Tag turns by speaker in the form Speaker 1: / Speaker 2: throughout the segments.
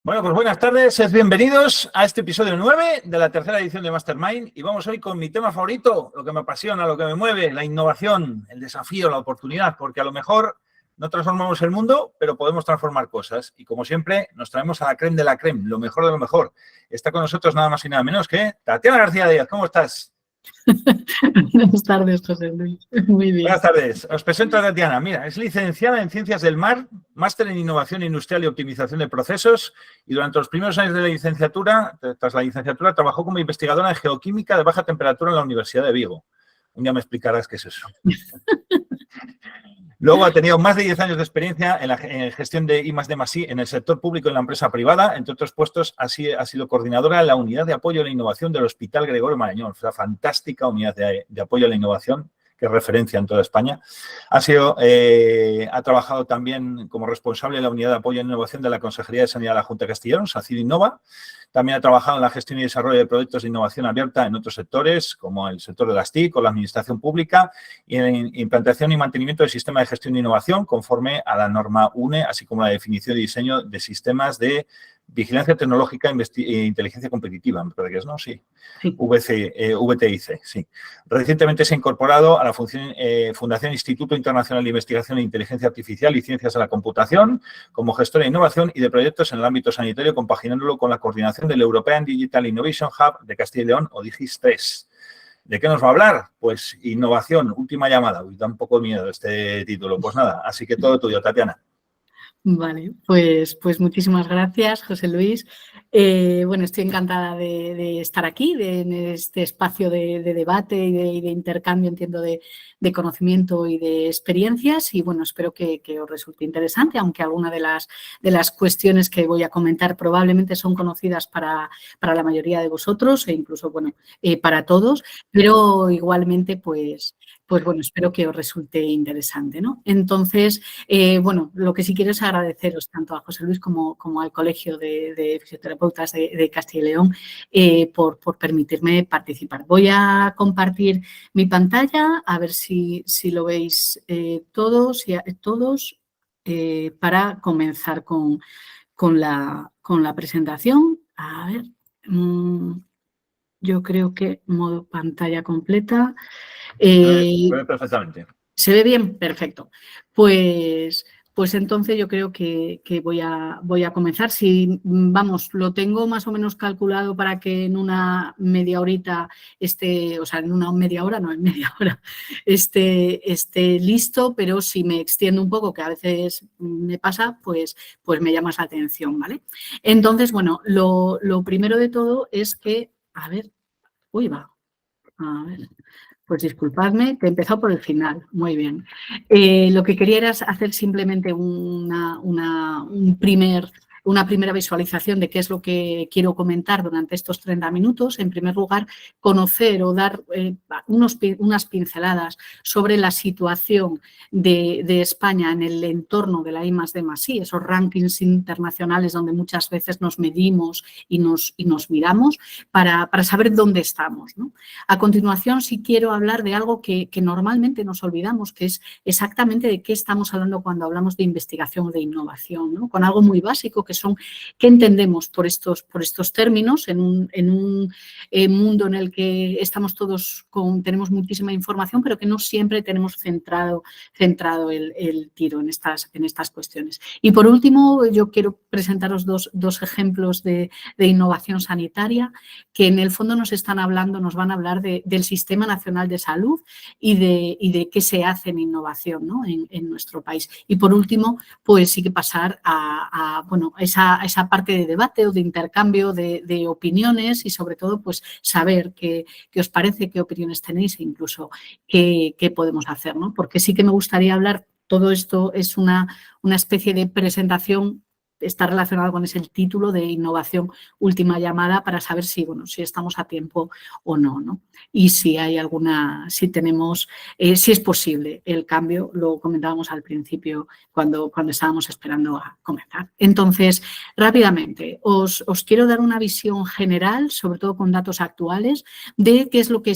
Speaker 1: Bueno, pues buenas tardes, sed bienvenidos a este episodio 9 de la tercera edición de Mastermind y vamos hoy con mi tema favorito, lo que me apasiona, lo que me mueve, la innovación, el desafío, la oportunidad, porque a lo mejor no transformamos el mundo, pero podemos transformar cosas y como siempre nos traemos a la creme de la creme, lo mejor de lo mejor. Está con nosotros nada más y nada menos que Tatiana García Díaz, ¿cómo estás?
Speaker 2: Buenas tardes, José Luis. Muy bien.
Speaker 1: Buenas tardes. Os presento a Tatiana. Mira, es licenciada en Ciencias del Mar, máster en Innovación Industrial y Optimización de Procesos y durante los primeros años de la licenciatura, tras la licenciatura, trabajó como investigadora en geoquímica de baja temperatura en la Universidad de Vigo. Un día me explicarás qué es eso. Luego ha tenido más de 10 años de experiencia en gestión de I+D+I en el sector público y en la empresa privada. Entre otros puestos, ha sido coordinadora de la Unidad de Apoyo a la Innovación del Hospital Gregorio Marañón. Una fantástica unidad de apoyo a la innovación, que es referencia en toda España. Ha trabajado también como responsable de la Unidad de Apoyo a la Innovación de la Consejería de Sanidad de la Junta de Castilla y León, SACID Innova. También ha trabajado en la gestión y desarrollo de proyectos de innovación abierta en otros sectores, como el sector de las TIC o la administración pública, y en implantación y mantenimiento del sistema de gestión de innovación conforme a la norma UNE, así como la definición y diseño de sistemas de vigilancia tecnológica e inteligencia competitiva, me parece que es, ¿no? Sí. VTIC, sí. Recientemente se ha incorporado a la Fundación Instituto Internacional de Investigación e Inteligencia Artificial y Ciencias de la Computación como gestora de innovación y de proyectos en el ámbito sanitario, compaginándolo con la coordinación del European Digital Innovation Hub de Castilla y León, o DIGIS3. ¿De qué nos va a hablar? Pues innovación, última llamada. Uy, da un poco de miedo este título. Pues nada, así que todo tuyo, Tatiana.
Speaker 2: Vale, pues muchísimas gracias, José Luis. Bueno, estoy encantada de estar aquí, en este espacio de debate y de intercambio, entiendo, de conocimiento y de experiencias. Y bueno, espero que os resulte interesante, aunque algunas de las cuestiones que voy a comentar probablemente son conocidas para la mayoría de vosotros e incluso, bueno, para todos, pero igualmente, pues bueno, espero que os resulte interesante, ¿no? Entonces, bueno, lo que sí quiero es agradeceros tanto a José Luis como al Colegio de Fisioterapeutas de Castilla y León por permitirme participar. Voy a compartir mi pantalla, a ver si lo veis todos para comenzar con la presentación. A ver, yo creo que modo pantalla completa.
Speaker 1: Se ve perfectamente.
Speaker 2: ¿Se ve bien? Perfecto. Pues entonces yo creo que voy a comenzar. Si, vamos, lo tengo más o menos calculado para que en una media horita esté, o sea, en una media hora, no, en media hora, esté listo, pero si me extiendo un poco, que a veces me pasa, pues me llamas la atención, ¿vale? Entonces, bueno, lo primero de todo es que, a ver, a ver. Pues disculpadme, que he empezado por el final. Muy bien. Lo que quería era hacer simplemente una primera visualización de qué es lo que quiero comentar durante estos 30 minutos. En primer lugar, conocer o dar unas pinceladas sobre la situación de España en el entorno de la I+D+I, esos rankings internacionales donde muchas veces nos medimos y nos miramos para saber dónde estamos, ¿no? A continuación, sí quiero hablar de algo que normalmente nos olvidamos, que es exactamente de qué estamos hablando cuando hablamos de investigación o de innovación, ¿no? Con algo muy básico que son qué entendemos por estos términos en un mundo en el que estamos todos tenemos muchísima información, pero que no siempre tenemos centrado el tiro en estas cuestiones. Y por último, yo quiero presentaros dos ejemplos de innovación sanitaria que en el fondo nos van a hablar del Sistema Nacional de Salud y de qué se hace en innovación, ¿no? en nuestro país. Y por último, pues sí que pasar a esa parte de debate o de intercambio de opiniones y sobre todo pues saber qué os parece, qué opiniones tenéis e incluso qué podemos hacer, ¿no? Porque sí que me gustaría hablar, todo esto es una especie de presentación. Está relacionado con ese título de innovación última llamada para saber si estamos a tiempo o no, ¿no? Y si hay si tenemos, si es posible el cambio, lo comentábamos al principio cuando estábamos esperando a comenzar. Entonces, rápidamente, os quiero dar una visión general, sobre todo con datos actuales, de qué es lo que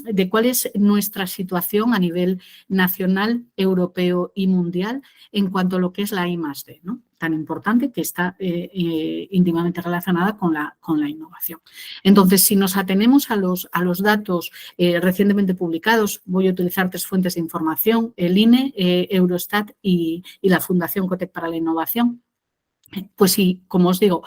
Speaker 2: de cuál es nuestra situación a nivel nacional, europeo y mundial en cuanto a lo que es la I+D, ¿no? tan importante que está íntimamente relacionada con la innovación. Entonces, si nos atenemos a los datos recientemente publicados, voy a utilizar 3 fuentes de información, el INE, Eurostat y la Fundación Cotec para la Innovación. Pues sí, como os digo,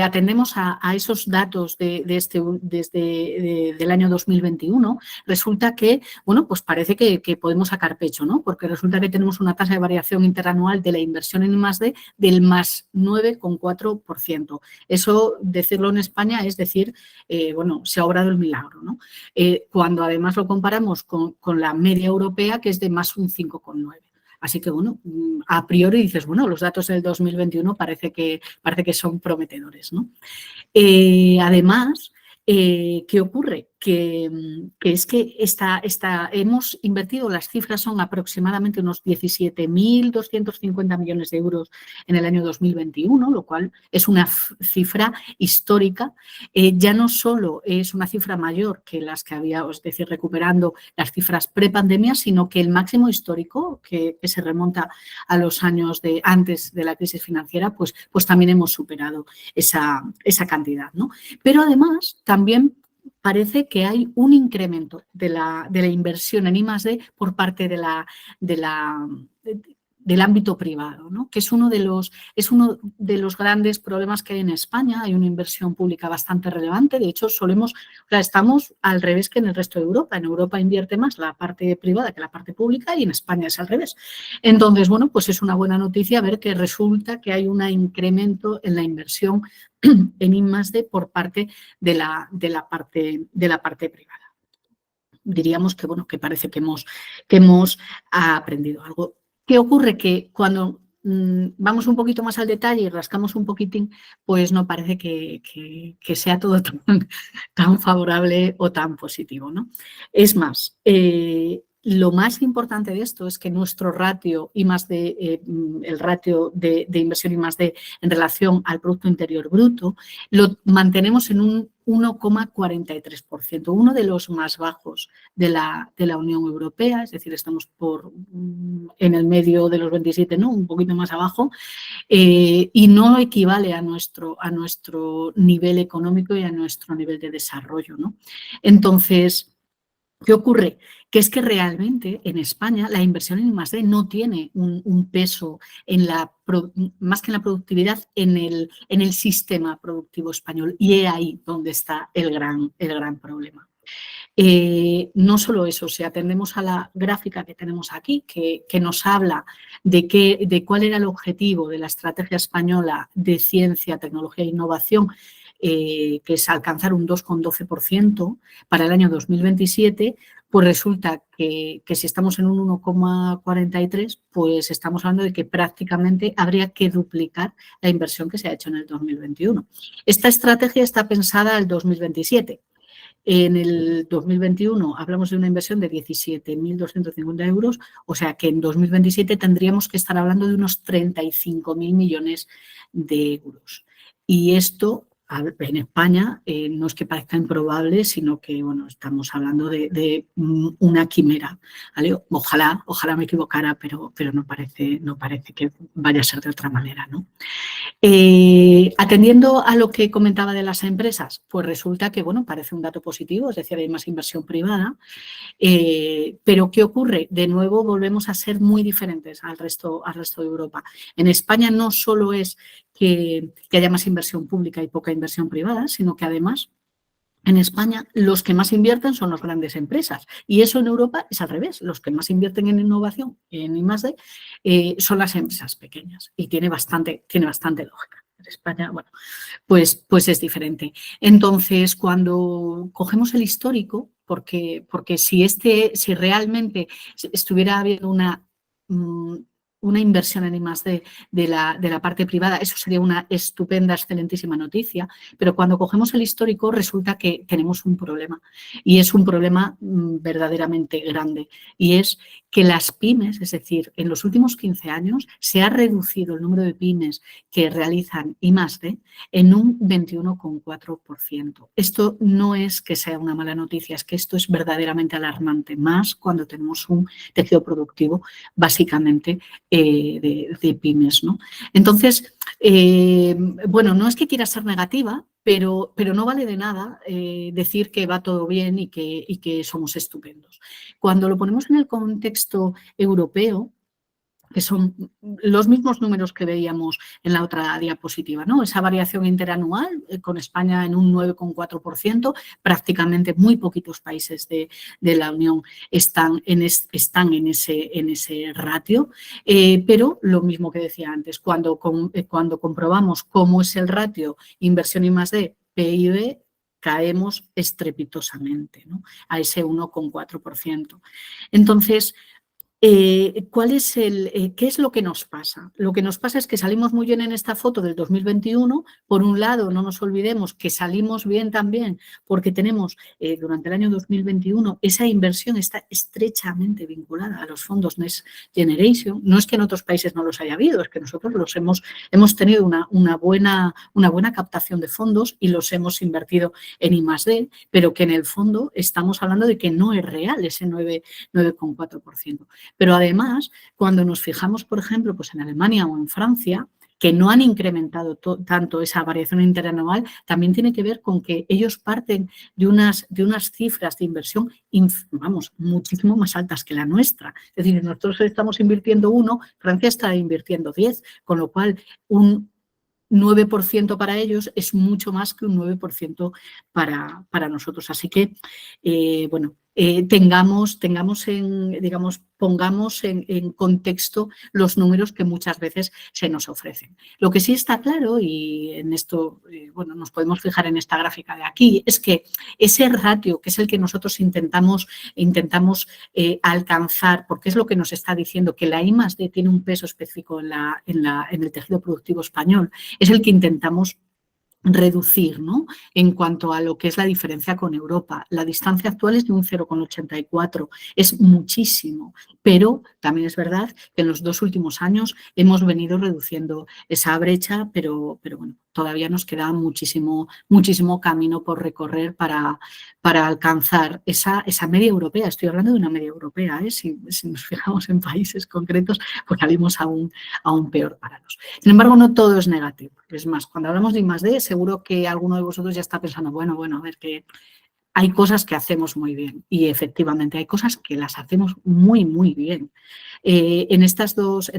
Speaker 2: atendemos a esos datos desde el año 2021, resulta que, bueno, pues parece que podemos sacar pecho, ¿no? Porque resulta que tenemos una tasa de variación interanual de la inversión en I+D del más 9,4%. Eso, decirlo en España, es decir, bueno, se ha obrado el milagro, ¿no? Cuando además lo comparamos con la media europea, que es de más un 5,9%. Así que, bueno, a priori dices, bueno, los datos del 2021 parece que son prometedores, ¿no? Además, ¿qué ocurre? Que es que hemos invertido, las cifras son aproximadamente unos 17.250 millones de euros en el año 2021, lo cual es una cifra histórica. Ya no solo es una cifra mayor que las que había, es decir, recuperando las cifras prepandemia, sino que el máximo histórico, que se remonta a los años antes de la crisis financiera, pues también hemos superado esa cantidad, ¿no? Pero además, también parece que hay un incremento de la inversión en I+D por parte del ámbito privado, ¿no? Que es uno de los grandes problemas que hay en España. Hay una inversión pública bastante relevante. De hecho, estamos al revés que en el resto de Europa. En Europa invierte más la parte privada que la parte pública y en España es al revés. Entonces, bueno, pues es una buena noticia ver que resulta que hay un incremento en la inversión en I+D por parte de la parte privada. Diríamos que, bueno, que parece que hemos aprendido algo. ¿Qué ocurre? Que cuando vamos un poquito más al detalle y rascamos un poquitín, pues no parece que sea todo tan favorable o tan positivo, ¿no? Es más, lo más importante de esto es que nuestro ratio I+D, el ratio de inversión I+D en relación al Producto Interior Bruto, lo mantenemos en un 1,43%, uno de los más bajos de la Unión Europea, es decir, estamos en el medio de los 27, ¿no? Un poquito más abajo, y no equivale a nuestro nivel económico y a nuestro nivel de desarrollo, ¿no? Entonces, ¿qué ocurre? Que es que realmente en España la inversión en I+D no tiene un peso más que en la productividad, en el sistema productivo español. Y es ahí donde está el gran problema. No solo eso, si atendemos a la gráfica que tenemos aquí, que nos habla de cuál era el objetivo de la estrategia española de ciencia, tecnología e innovación, que es alcanzar un 2,12% para el año 2027, pues resulta que si estamos en un 1,43, pues estamos hablando de que prácticamente habría que duplicar la inversión que se ha hecho en el 2021. Esta estrategia está pensada al 2027. En el 2021 hablamos de una inversión de 17.250 euros, o sea que en 2027 tendríamos que estar hablando de unos 35.000 millones de euros. Y esto en España no es que parezca improbable, sino que, bueno, estamos hablando de una quimera, ¿vale? Ojalá me equivocara, pero no parece que vaya a ser de otra manera, ¿no? Atendiendo a lo que comentaba de las empresas, pues resulta que, bueno, parece un dato positivo, es decir, hay más inversión privada, pero ¿qué ocurre? De nuevo volvemos a ser muy diferentes al resto de Europa. En España no solo es que haya más inversión pública y poca inversión privada, sino que además en España los que más invierten son las grandes empresas y eso en Europa es al revés. Los que más invierten en innovación, en I+D, son las empresas pequeñas y tiene bastante lógica. En España, bueno, pues es diferente. Entonces, cuando cogemos el histórico, porque si realmente estuviera habiendo una inversión en I+D de la parte privada, eso sería una estupenda, excelentísima noticia, pero cuando cogemos el histórico resulta que tenemos un problema y es un problema verdaderamente grande y es que las pymes, es decir, en los últimos 15 años se ha reducido el número de pymes que realizan I+D en un 21,4%. Esto no es que sea una mala noticia, es que esto es verdaderamente alarmante, más cuando tenemos un tejido productivo básicamente de pymes, ¿no? Entonces, bueno, no es que quiera ser negativa, pero no vale de nada decir que va todo bien y que somos estupendos. Cuando lo ponemos en el contexto europeo, que son los mismos números que veíamos en la otra diapositiva, ¿no? Esa variación interanual, con España en un 9,4%, prácticamente muy poquitos países de la Unión están en ese ratio, pero lo mismo que decía antes, cuando comprobamos cómo es el ratio inversión I+D, PIB, caemos estrepitosamente, ¿no? A ese 1,4%. Entonces, ¿qué es lo que nos pasa? Lo que nos pasa es que salimos muy bien en esta foto del 2021. Por un lado, no nos olvidemos que salimos bien también porque tenemos durante el año 2021 esa inversión está estrechamente vinculada a los fondos Next Generation. No es que en otros países no los haya habido, es que nosotros hemos tenido una buena captación de fondos y los hemos invertido en I+D, pero que en el fondo estamos hablando de que no es real ese 9,4%. Pero además, cuando nos fijamos, por ejemplo, pues en Alemania o en Francia, que no han incrementado tanto esa variación interanual, también tiene que ver con que ellos parten de unas cifras de inversión, vamos, muchísimo más altas que la nuestra. Es decir, nosotros estamos invirtiendo 1, Francia está invirtiendo 10, con lo cual un 9% para ellos es mucho más que un 9% para nosotros. Así que, bueno, pongamos en contexto los números que muchas veces se nos ofrecen. Lo que sí está claro, y en esto, bueno, nos podemos fijar en esta gráfica de aquí, es que ese ratio, que es el que nosotros intentamos alcanzar, porque es lo que nos está diciendo que la I+D tiene un peso específico en el tejido productivo español, es el que intentamos reducir, ¿no? En cuanto a lo que es la diferencia con Europa. La distancia actual es de un 0,84, es muchísimo, pero también es verdad que en los 2 últimos años hemos venido reduciendo esa brecha, pero bueno, todavía nos queda muchísimo camino por recorrer para alcanzar esa media europea. Estoy hablando de una media europea, ¿eh? Si nos fijamos en países concretos, pues salimos aún peor parados. Sin embargo, no todo es negativo. Es más, cuando hablamos de I+D, seguro que alguno de vosotros ya está pensando, bueno, a ver, que hay cosas que hacemos muy bien y efectivamente hay cosas que las hacemos muy, muy bien. En estas dos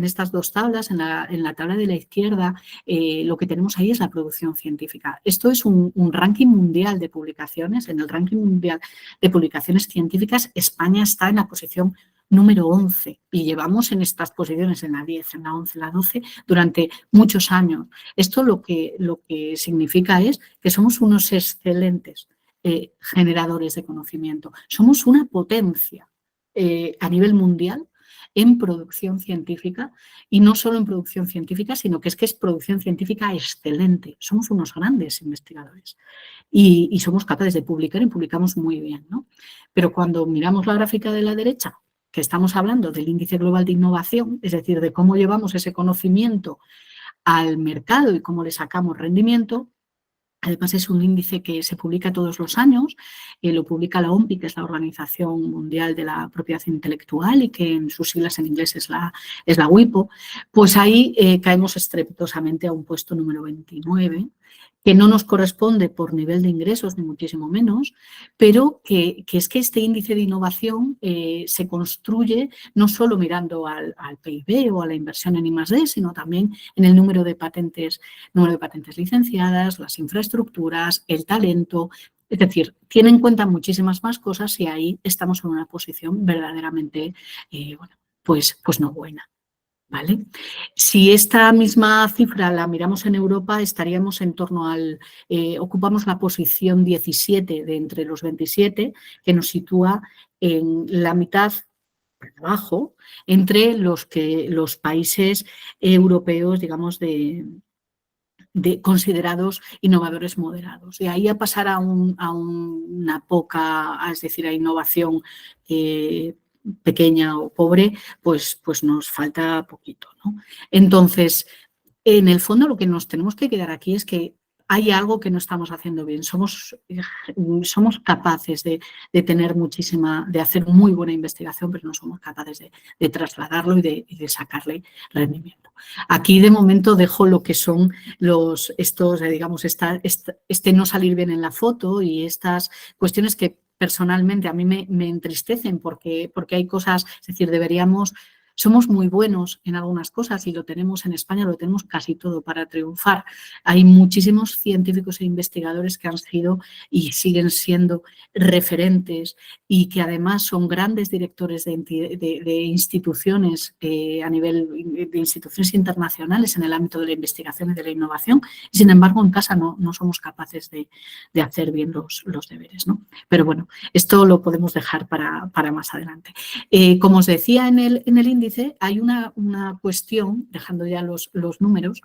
Speaker 2: tablas, en la tabla de la izquierda, lo que tenemos ahí es la producción científica. Esto es un ranking mundial de publicaciones. En el ranking mundial de publicaciones científicas, España está en la posición número 11 y llevamos en estas posiciones, en la 10, en la 11, en la 12, durante muchos años. Esto lo que significa es que somos unos excelentes generadores de conocimiento. Somos una potencia a nivel mundial en producción científica y no solo en producción científica, sino que es producción científica excelente. Somos unos grandes investigadores y somos capaces de publicar y publicamos muy bien, ¿no? Pero cuando miramos la gráfica de la derecha, que estamos hablando del índice global de innovación, es decir, de cómo llevamos ese conocimiento al mercado y cómo le sacamos rendimiento. Además, es un índice que se publica todos los años, lo publica la OMPI, que es la Organización Mundial de la Propiedad Intelectual y que en sus siglas en inglés es la WIPO, pues ahí caemos estrepitosamente a un puesto número 29, que no nos corresponde por nivel de ingresos, ni muchísimo menos, pero que es que este índice de innovación se construye no solo mirando al PIB o a la inversión en I+D, sino también en el número de patentes licenciadas, las infraestructuras, el talento. Es decir, tiene en cuenta muchísimas más cosas y ahí estamos en una posición verdaderamente, bueno, pues no buena. ¿Vale? Si esta misma cifra la miramos en Europa, estaríamos en torno ocupamos la posición 17 de entre los 27, que nos sitúa en la mitad por abajo entre los países europeos, digamos, considerados innovadores moderados. De ahí a pasar a una poca, es decir, a innovación pequeña o pobre, pues nos falta poquito, ¿no? Entonces, en el fondo lo que nos tenemos que quedar aquí es que hay algo que no estamos haciendo bien. Somos capaces de tener de hacer muy buena investigación, pero no somos capaces de trasladarlo y de sacarle rendimiento. Aquí, de momento, dejo lo que son digamos, este no salir bien en la foto y estas cuestiones que personalmente a mí me entristecen porque hay cosas, es decir, somos muy buenos en algunas cosas y lo tenemos en España, lo tenemos casi todo para triunfar. Hay muchísimos científicos e investigadores que han sido y siguen siendo referentes y que además son grandes directores de instituciones a nivel de instituciones internacionales en el ámbito de la investigación y de la innovación. Y sin embargo, en casa no somos capaces de hacer bien los deberes, ¿no? Pero bueno, esto lo podemos dejar para más adelante. Como os decía en el índice, hay una cuestión, dejando ya los números,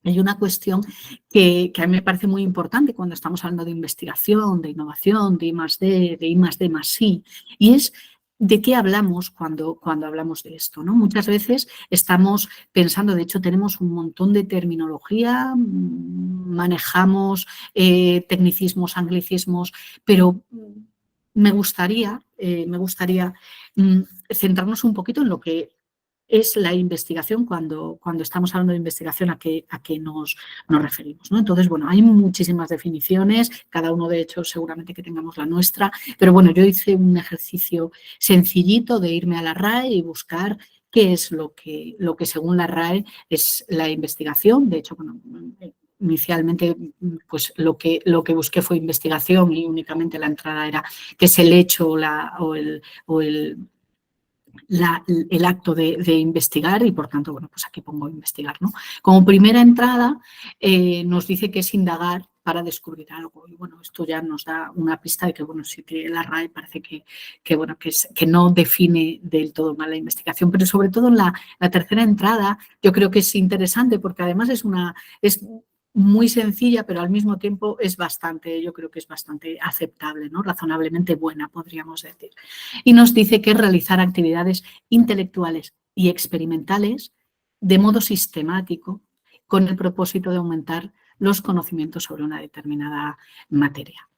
Speaker 2: hay una cuestión que a mí me parece muy importante cuando estamos hablando de investigación, de innovación, de I+D, de I+D+I, y es de qué hablamos cuando hablamos de esto, ¿no? Muchas veces estamos pensando, de hecho tenemos un montón de terminología, manejamos tecnicismos, anglicismos, pero me gustaría centrarnos un poquito en lo que es la investigación cuando estamos hablando de investigación, a qué nos referimos, ¿no? Entonces, bueno, hay muchísimas definiciones, cada uno de hecho seguramente que tengamos la nuestra, pero bueno, yo hice un ejercicio sencillito de irme a la RAE y buscar qué es lo que según la RAE es la investigación. De hecho, bueno, inicialmente, pues lo que busqué fue investigación y únicamente la entrada era que es el hecho o el acto de investigar y, por tanto, bueno, pues aquí pongo investigar, ¿no? Como primera entrada nos dice que es indagar para descubrir algo. Y, bueno, esto ya nos da una pista de que, bueno, sí que la RAE parece que no define del todo mal la investigación, pero sobre todo en la tercera entrada yo creo que es interesante porque además es muy sencilla, pero al mismo tiempo yo creo que es bastante aceptable, ¿no? Razonablemente buena, podríamos decir. Y nos dice que realizar actividades intelectuales y experimentales de modo sistemático con el propósito de aumentar los conocimientos sobre una determinada materia.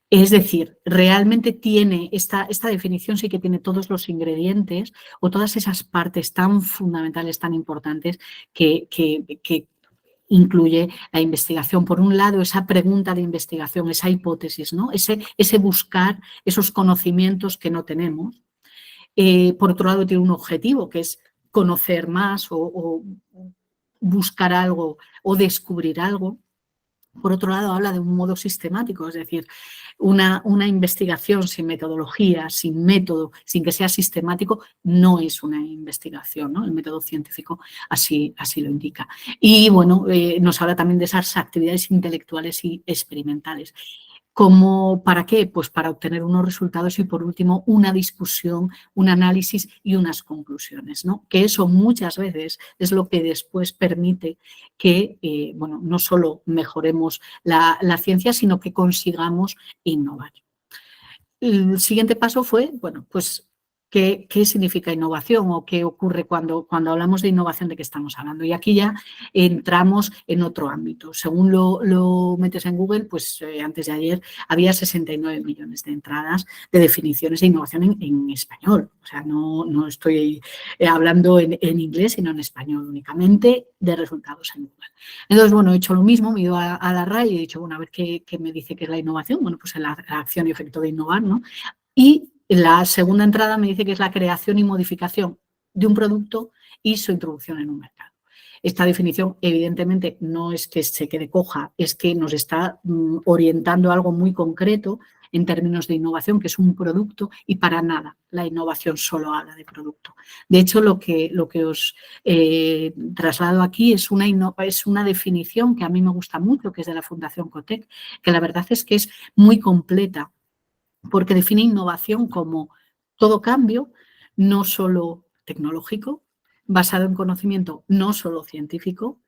Speaker 2: Es decir, realmente tiene esta definición, sí que tiene todos los ingredientes o todas esas partes tan fundamentales, tan importantes que incluye la investigación. Por un lado, esa pregunta de investigación, esa hipótesis, ¿no? Ese buscar esos conocimientos que no tenemos. Por otro lado, tiene un objetivo, que es conocer más o buscar algo o descubrir algo. Por otro lado, habla de un modo sistemático, es decir, una investigación sin metodología, sin método, sin que sea sistemático, no es una investigación, ¿no? El método científico así lo indica. Y, bueno, nos habla también de esas actividades intelectuales y experimentales. ¿Para qué? Pues para obtener unos resultados y, por último, una discusión, un análisis y unas conclusiones, ¿no? Que eso muchas veces es lo que después permite que, bueno, no solo mejoremos la ciencia, sino que consigamos innovar. El siguiente paso fue, bueno, pues, ¿qué significa innovación o qué ocurre cuando hablamos de innovación? ¿De qué estamos hablando? Y aquí ya entramos en otro ámbito. Según lo metes en Google, pues antes de ayer había 69 millones de entradas de definiciones de innovación en español. O sea, no estoy hablando en inglés, sino en español únicamente de resultados en Google. Entonces, bueno, he hecho lo mismo, me he ido a la RAE y he dicho, bueno, a ver qué me dice que es la innovación. Bueno, pues la acción y efecto de innovar, ¿no? Y la segunda entrada me dice que es la creación y modificación de un producto y su introducción en un mercado. Esta definición, evidentemente, no es que se quede coja, es que nos está orientando a algo muy concreto en términos de innovación, que es un producto, y para nada la innovación solo habla de producto. De hecho, lo que os traslado aquí es una definición que a mí me gusta mucho, que es de la Fundación Cotec, que la verdad es que es muy completa, porque define innovación como todo cambio, no solo tecnológico, basado en conocimiento, no solo científico,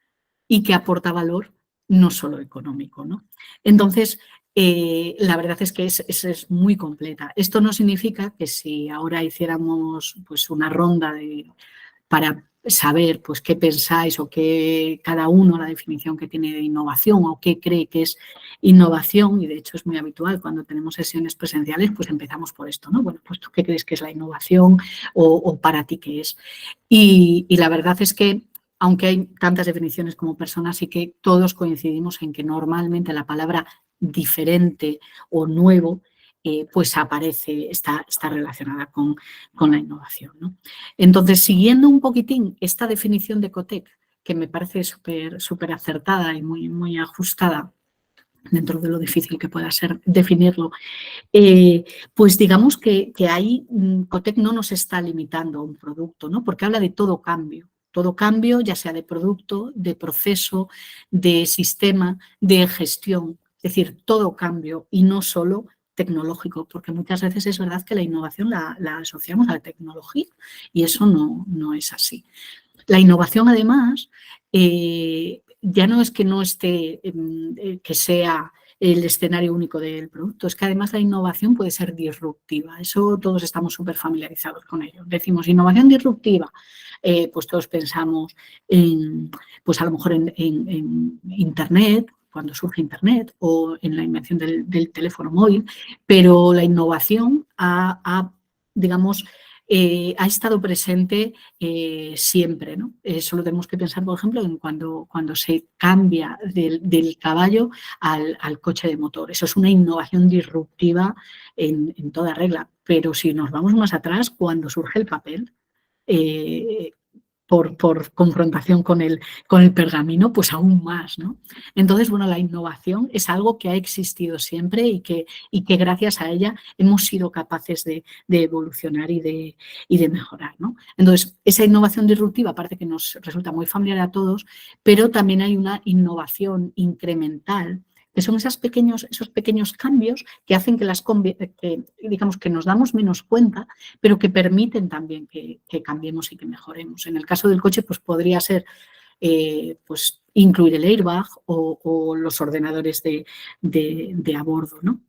Speaker 2: y que aporta valor, no solo económico, ¿no? Entonces, La verdad es que es muy completa. Esto no significa que si ahora hiciéramos pues, una ronda para saber pues, qué pensáis o qué cada uno la definición que tiene de innovación o qué cree que es innovación, y de hecho es muy habitual cuando tenemos sesiones presenciales, pues empezamos por esto, ¿no? Bueno, pues tú qué crees que es la innovación o para ti qué es. Y la verdad es que aunque hay tantas definiciones como personas, sí que todos coincidimos en que normalmente la palabra diferente o nuevo pues aparece, está relacionada con la innovación, ¿no? Entonces, siguiendo un poquitín esta definición de Cotec, que me parece súper acertada y muy ajustada dentro de lo difícil que pueda ser definirlo, pues digamos que ahí Cotec no nos está limitando a un producto, ¿no? Porque habla de todo cambio, ya sea de producto, de proceso, de sistema, de gestión, es decir, todo cambio y no solo tecnológico, porque muchas veces es verdad que la innovación la asociamos a la tecnología y eso no es así. La innovación, además, ya no es que no esté, que sea el escenario único del producto, es que además la innovación puede ser disruptiva. Eso todos estamos súper familiarizados con ello. Decimos innovación disruptiva, pues todos pensamos en, pues a lo mejor en Internet, cuando surge Internet o en la invención del teléfono móvil, pero la innovación digamos, ha estado presente siempre, ¿no? Solo tenemos que pensar, por ejemplo, en cuando se cambia del caballo al coche de motor. Eso es una innovación disruptiva en toda regla. Pero si nos vamos más atrás, cuando surge el papel, por confrontación con el pergamino, pues aún más, ¿no? Entonces, bueno, la innovación es algo que ha existido siempre y que gracias a ella hemos sido capaces de evolucionar y de mejorar, ¿no? Entonces, esa innovación disruptiva parece que nos resulta muy familiar a todos, pero también hay una innovación incremental, que son esos pequeños cambios que hacen digamos, que nos damos menos cuenta, pero que permiten también que cambiemos y que mejoremos. En el caso del coche, pues podría ser pues, incluir el airbag o los ordenadores de a bordo, ¿no?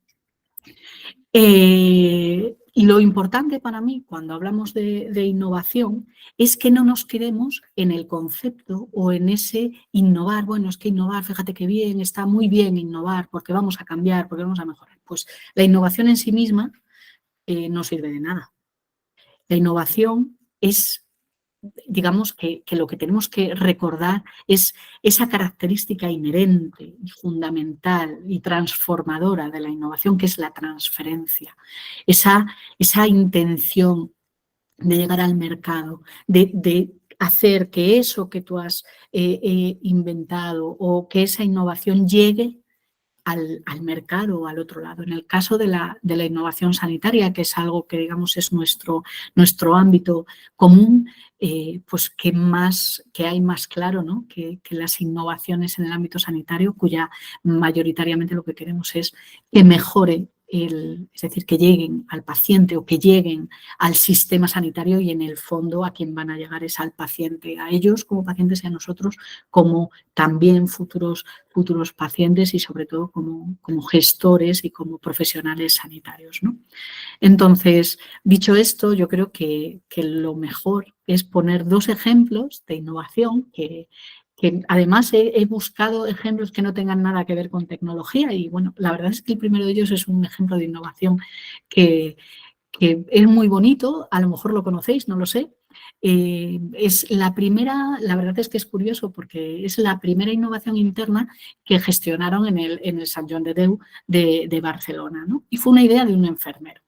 Speaker 2: Y lo importante para mí cuando hablamos de innovación es que no nos quedemos en el concepto o en ese innovar. Bueno, es que innovar, fíjate qué bien, está muy bien innovar porque vamos a cambiar, porque vamos a mejorar. Pues la innovación en sí misma no sirve de nada. La innovación es, digamos, que lo que tenemos que recordar es esa característica inherente y fundamental y transformadora de la innovación, que es la transferencia, esa intención de llegar al mercado, de hacer que eso que tú has inventado o que esa innovación llegue al mercado o al otro lado. En el caso de la innovación sanitaria, que es algo que, digamos, es nuestro ámbito común, pues que hay más claro, ¿no? que las innovaciones en el ámbito sanitario, cuya mayoritariamente lo que queremos es que mejore es decir, que lleguen al paciente o que lleguen al sistema sanitario y en el fondo a quien van a llegar es al paciente, a ellos como pacientes y a nosotros como también futuros pacientes y sobre todo como gestores y como profesionales sanitarios, ¿no? Entonces, dicho esto, yo creo que lo mejor es poner dos ejemplos de innovación que además he buscado ejemplos que no tengan nada que ver con tecnología y bueno, la verdad es que el primero de ellos es un ejemplo de innovación que es muy bonito, a lo mejor lo conocéis, no lo sé. Es la primera, la verdad es que es curioso porque es la primera innovación interna que gestionaron en el Sant Joan de Déu de Barcelona, ¿no? Y fue una idea de un enfermero.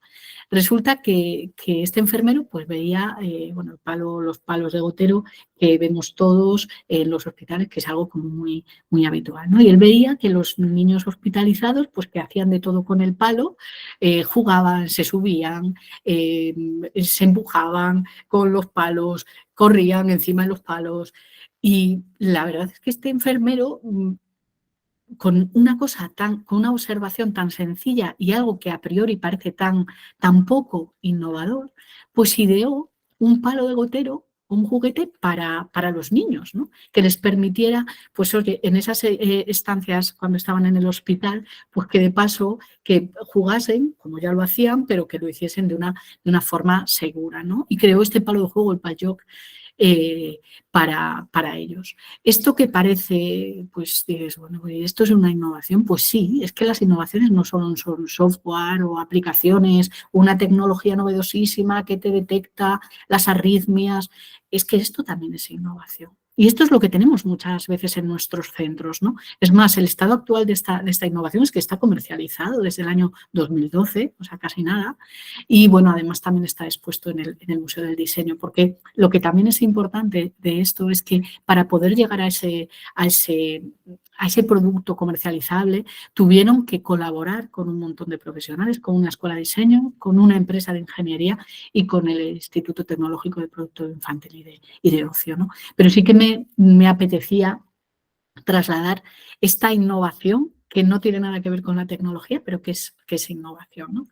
Speaker 2: Resulta que este enfermero pues veía bueno, los palos de gotero que vemos todos en los hospitales, que es algo como muy habitual, ¿no? Y él veía que los niños hospitalizados, pues que hacían de todo con el palo, jugaban, se subían, se empujaban con los palos, corrían encima de los palos. Y la verdad es que este enfermero con una observación tan sencilla y algo que a priori parece tan poco innovador, pues ideó un palo de gotero un juguete para los niños, ¿no? Que les permitiera, pues oye, en esas estancias cuando estaban en el hospital, pues que de paso que jugasen, como ya lo hacían, pero que lo hiciesen de una forma segura, ¿no? Y creó este palo de juego, el Payok, para ellos. Esto que parece, pues dices, bueno, ¿esto es una innovación? Pues sí, es que las innovaciones no solo son software o aplicaciones, una tecnología novedosísima que te detecta las arritmias, es que esto también es innovación. Y esto es lo que tenemos muchas veces en nuestros centros, ¿no? Es más, el estado actual de esta innovación es que está comercializado desde el año 2012, o sea, casi nada. Y bueno, además también está expuesto en el Museo del Diseño, porque lo que también es importante de esto es que para poder llegar a ese producto comercializable tuvieron que colaborar con un montón de profesionales, con una escuela de diseño, con una empresa de ingeniería y con el Instituto Tecnológico de Producto Infantil y de Ocio, ¿no? Pero sí que me apetecía trasladar esta innovación que no tiene nada que ver con la tecnología, pero que es innovación, ¿no?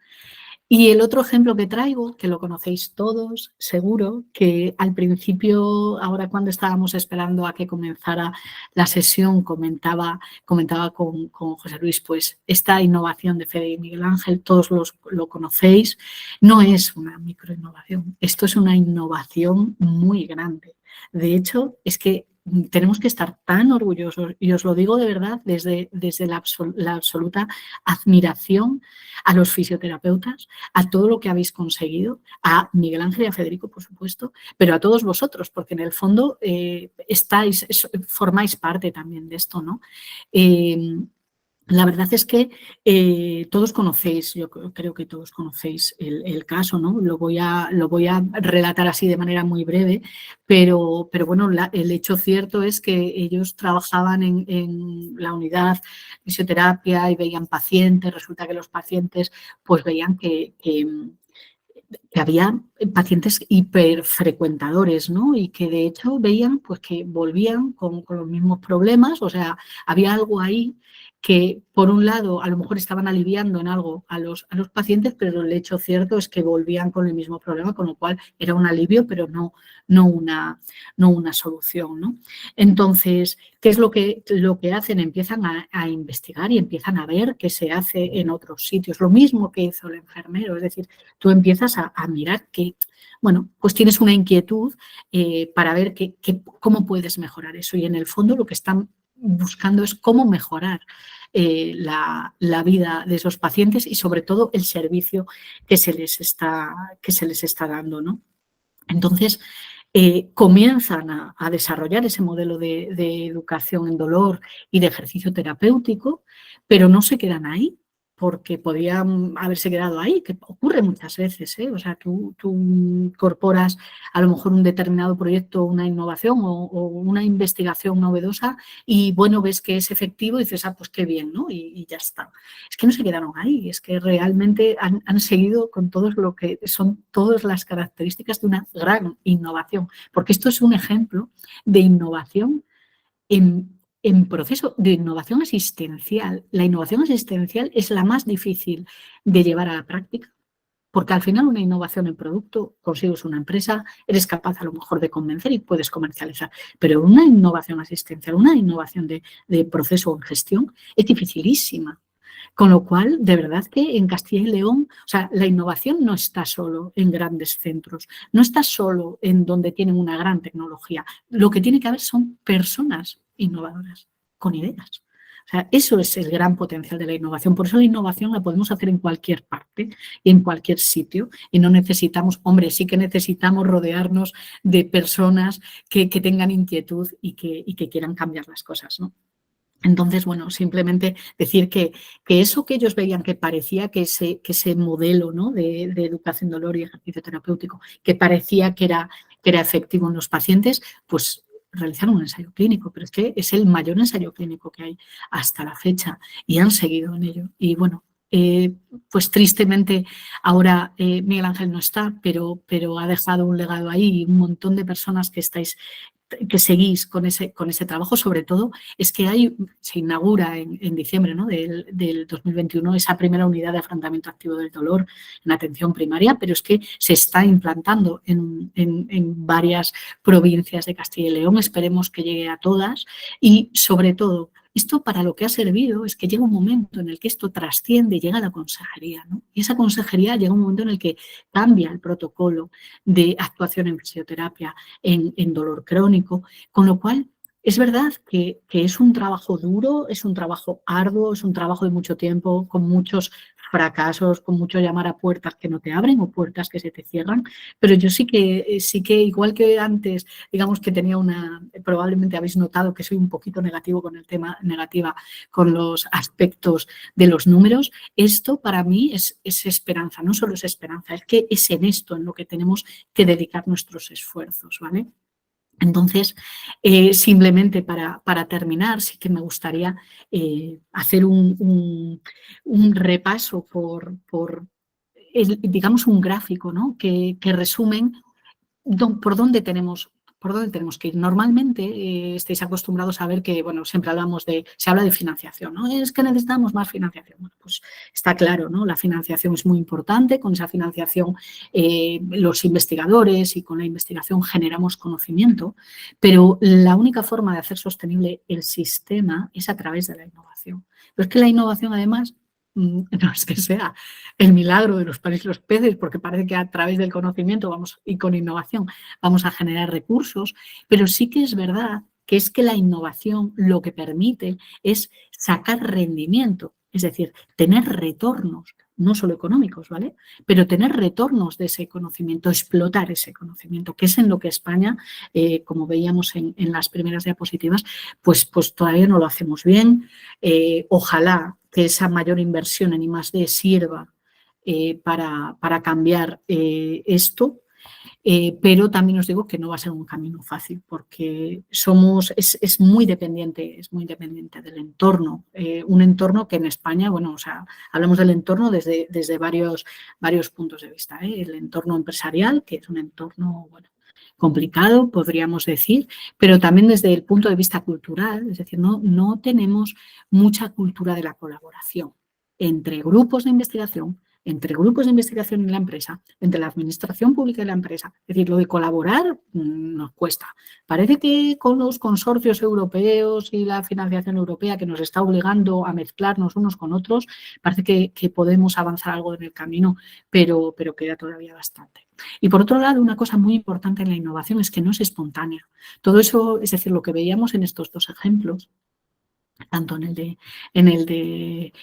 Speaker 2: Y el otro ejemplo que traigo, que lo conocéis todos, seguro, que al principio, ahora cuando estábamos esperando a que comenzara la sesión, comentaba con José Luis, pues esta innovación de Fede y Miguel Ángel, todos lo conocéis, no es una microinnovación, esto es una innovación muy grande. De hecho, es que tenemos que estar tan orgullosos, y os lo digo de verdad desde la absoluta admiración a los fisioterapeutas, a todo lo que habéis conseguido, a Miguel Ángel y a Federico, por supuesto, pero a todos vosotros, porque en el fondo formáis parte también de esto, ¿no? La verdad es que todos conocéis, yo creo que todos conocéis el caso, ¿no? Lo voy a relatar así de manera muy breve, pero bueno, el hecho cierto es que ellos trabajaban en la unidad de fisioterapia y veían pacientes, resulta que los pacientes pues veían que había pacientes hiperfrecuentadores, ¿no? Y que de hecho veían pues que volvían con los mismos problemas, o sea, había algo ahí que por un lado a lo mejor estaban aliviando en algo a los pacientes, pero el hecho cierto es que volvían con el mismo problema, con lo cual era un alivio, pero no una solución, ¿no? Entonces, ¿qué es lo que hacen? Empiezan a investigar y empiezan a ver qué se hace en otros sitios. Lo mismo que hizo el enfermero, es decir, tú empiezas a mirar que, bueno, pues tienes una inquietud para ver cómo puedes mejorar eso. Y en el fondo lo que están buscando es cómo mejorar la vida de esos pacientes y sobre todo el servicio que se les está dando, ¿no? Entonces, comienzan a desarrollar ese modelo de educación en dolor y de ejercicio terapéutico, pero no se quedan ahí, porque podían haberse quedado ahí, que ocurre muchas veces, ¿eh? O sea, tú incorporas a lo mejor un determinado proyecto, una innovación o una investigación novedosa y, bueno, ves que es efectivo y dices, pues qué bien, ¿no? Y ya está. Es que no se quedaron ahí, es que realmente han seguido con todo lo que son todas las características de una gran innovación, porque esto es un ejemplo de innovación en proceso de innovación asistencial. La innovación asistencial es la más difícil de llevar a la práctica, porque al final una innovación en producto, consigues una empresa, eres capaz a lo mejor de convencer y puedes comercializar, pero una innovación asistencial, una innovación de proceso en gestión es dificilísima. Con lo cual, de verdad que en Castilla y León, o sea, la innovación no está solo en grandes centros, no está solo en donde tienen una gran tecnología. Lo que tiene que haber son personas innovadoras, con ideas. O sea, eso es el gran potencial de la innovación. Por eso la innovación la podemos hacer en cualquier parte y en cualquier sitio. Y no necesitamos, hombre, sí que necesitamos rodearnos de personas que tengan inquietud y que quieran cambiar las cosas, ¿no? Entonces, bueno, simplemente decir que eso que ellos veían que parecía que ese modelo, ¿no? de educación, dolor y ejercicio terapéutico, que parecía que era efectivo en los pacientes, pues realizaron un ensayo clínico, pero es que es el mayor ensayo clínico que hay hasta la fecha y han seguido en ello. Y bueno, pues tristemente ahora Miguel Ángel no está, pero ha dejado un legado ahí y un montón de personas que estáis que seguís con ese trabajo, sobre todo, es que se inaugura en diciembre, ¿no?, del 2021 esa primera unidad de afrontamiento activo del dolor en atención primaria, pero es que se está implantando en varias provincias de Castilla y León. Esperemos que llegue a todas y, sobre todo, esto para lo que ha servido es que llega un momento en el que esto trasciende y llega a la consejería, ¿no? Y esa consejería llega un momento en el que cambia el protocolo de actuación en fisioterapia en dolor crónico, con lo cual es verdad que es un trabajo duro, es un trabajo arduo, es un trabajo de mucho tiempo, con muchos fracasos, con mucho llamar a puertas que no te abren o puertas que se te cierran, pero yo sí que igual que antes, digamos que tenía probablemente habéis notado que soy un poquito negativa con los aspectos de los números, esto para mí es esperanza, no solo es esperanza, es que es en esto en lo que tenemos que dedicar nuestros esfuerzos, ¿vale? Entonces, simplemente para terminar, sí que me gustaría hacer un repaso digamos, un gráfico, ¿no?, que resumen por dónde tenemos que ir. Normalmente estáis acostumbrados a ver que, bueno, siempre se habla de financiación, ¿no? Es que necesitamos más financiación. Bueno, pues está claro, ¿no? La financiación es muy importante. Con esa financiación los investigadores y con la investigación generamos conocimiento, pero la única forma de hacer sostenible el sistema es a través de la innovación. Pero es que la innovación, además, no es que sea el milagro de los panes y los peces, porque parece que a través del conocimiento y con innovación vamos a generar recursos, pero sí que es verdad que es que la innovación lo que permite es sacar rendimiento, es decir, tener retornos, no solo económicos, ¿vale?, pero tener retornos de ese conocimiento, explotar ese conocimiento, que es en lo que España, como veíamos en las primeras diapositivas, pues todavía no lo hacemos bien. Ojalá que esa mayor inversión en I+D sirva para cambiar esto, pero también os digo que no va a ser un camino fácil porque es muy dependiente del entorno, un entorno que en España, bueno, o sea, hablamos del entorno desde varios puntos de vista, el entorno empresarial, que es un entorno, bueno, complicado, podríamos decir, pero también desde el punto de vista cultural, es decir, no tenemos mucha cultura de la colaboración entre grupos de investigación en la empresa, entre la administración pública y la empresa. Es decir, lo de colaborar nos cuesta. Parece que con los consorcios europeos y la financiación europea que nos está obligando a mezclarnos unos con otros, parece que podemos avanzar algo en el camino, pero queda todavía bastante. Y por otro lado, una cosa muy importante en la innovación es que no es espontánea. Todo eso, es decir, lo que veíamos en estos dos ejemplos, tanto en el de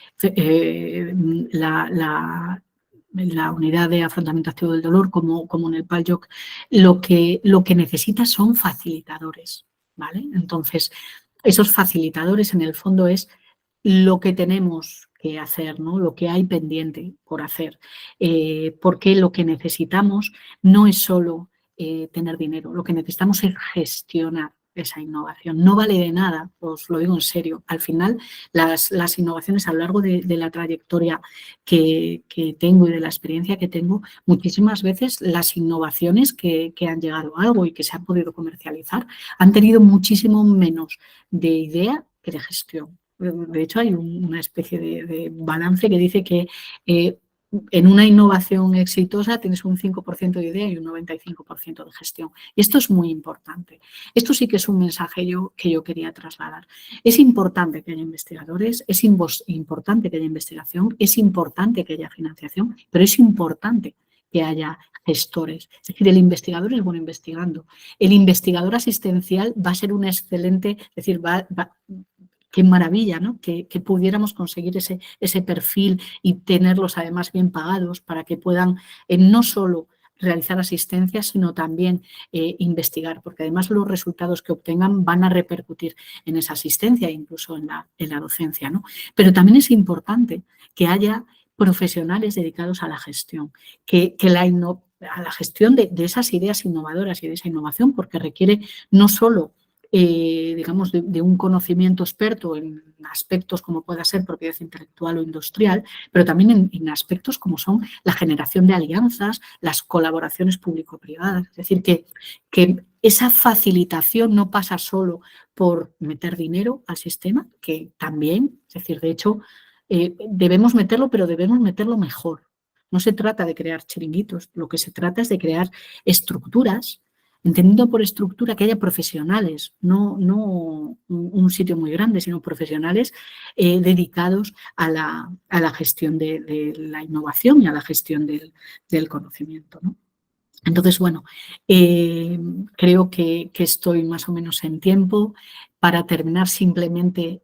Speaker 2: la unidad de afrontamiento activo del dolor como en el PALYOC, lo que necesita son facilitadores, ¿vale? Entonces, esos facilitadores en el fondo es lo que tenemos que hacer, ¿no?, lo que hay pendiente por hacer, porque lo que necesitamos no es solo tener dinero, lo que necesitamos es gestionar esa innovación. No vale de nada, os lo digo en serio. Al final, las innovaciones a lo largo de la trayectoria que tengo y de la experiencia que tengo, muchísimas veces las innovaciones que han llegado a algo y que se han podido comercializar han tenido muchísimo menos de idea que de gestión. De hecho, hay una especie de balance que dice que en una innovación exitosa tienes un 5% de idea y un 95% de gestión. Y esto es muy importante. Esto sí que es un mensaje que yo quería trasladar. Es importante que haya investigadores, es importante que haya investigación, es importante que haya financiación, pero es importante que haya gestores. Es decir, el investigador es bueno investigando. El investigador asistencial va a ser un excelente, es decir, qué maravilla, ¿no?, que pudiéramos conseguir ese perfil y tenerlos además bien pagados para que puedan no solo realizar asistencia, sino también investigar, porque además los resultados que obtengan van a repercutir en esa asistencia e incluso en la docencia, ¿no? Pero también es importante que haya profesionales dedicados a la gestión, a la gestión de esas ideas innovadoras y de esa innovación, porque requiere no solo digamos, de un conocimiento experto en aspectos como pueda ser propiedad intelectual o industrial, pero también en aspectos como son la generación de alianzas, las colaboraciones público-privadas. Es decir, que esa facilitación no pasa solo por meter dinero al sistema, que también, es decir, de hecho, debemos meterlo, pero debemos meterlo mejor. No se trata de crear chiringuitos, lo que se trata es de crear estructuras, entendiendo por estructura que haya profesionales, no un sitio muy grande, sino profesionales dedicados a la gestión de la innovación y a la gestión del conocimiento, ¿no? Entonces, bueno, creo que estoy más o menos en tiempo. Para terminar, simplemente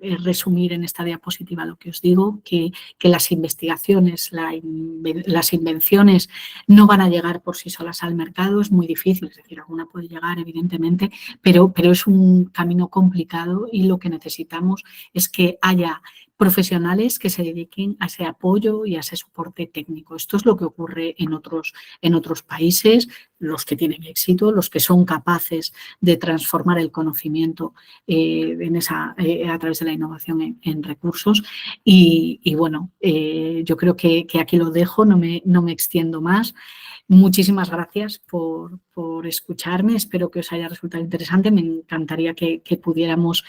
Speaker 2: resumir en esta diapositiva lo que os digo, que las investigaciones, las invenciones no van a llegar por sí solas al mercado, es muy difícil, es decir, alguna puede llegar evidentemente, pero es un camino complicado y lo que necesitamos es que haya profesionales que se dediquen a ese apoyo y a ese soporte técnico. Esto es lo que ocurre en otros países, los que tienen éxito, los que son capaces de transformar el conocimiento a través de la innovación en recursos. Y bueno, yo creo que aquí lo dejo, no me extiendo más. Muchísimas gracias por escucharme, espero que os haya resultado interesante. Me encantaría que pudiéramos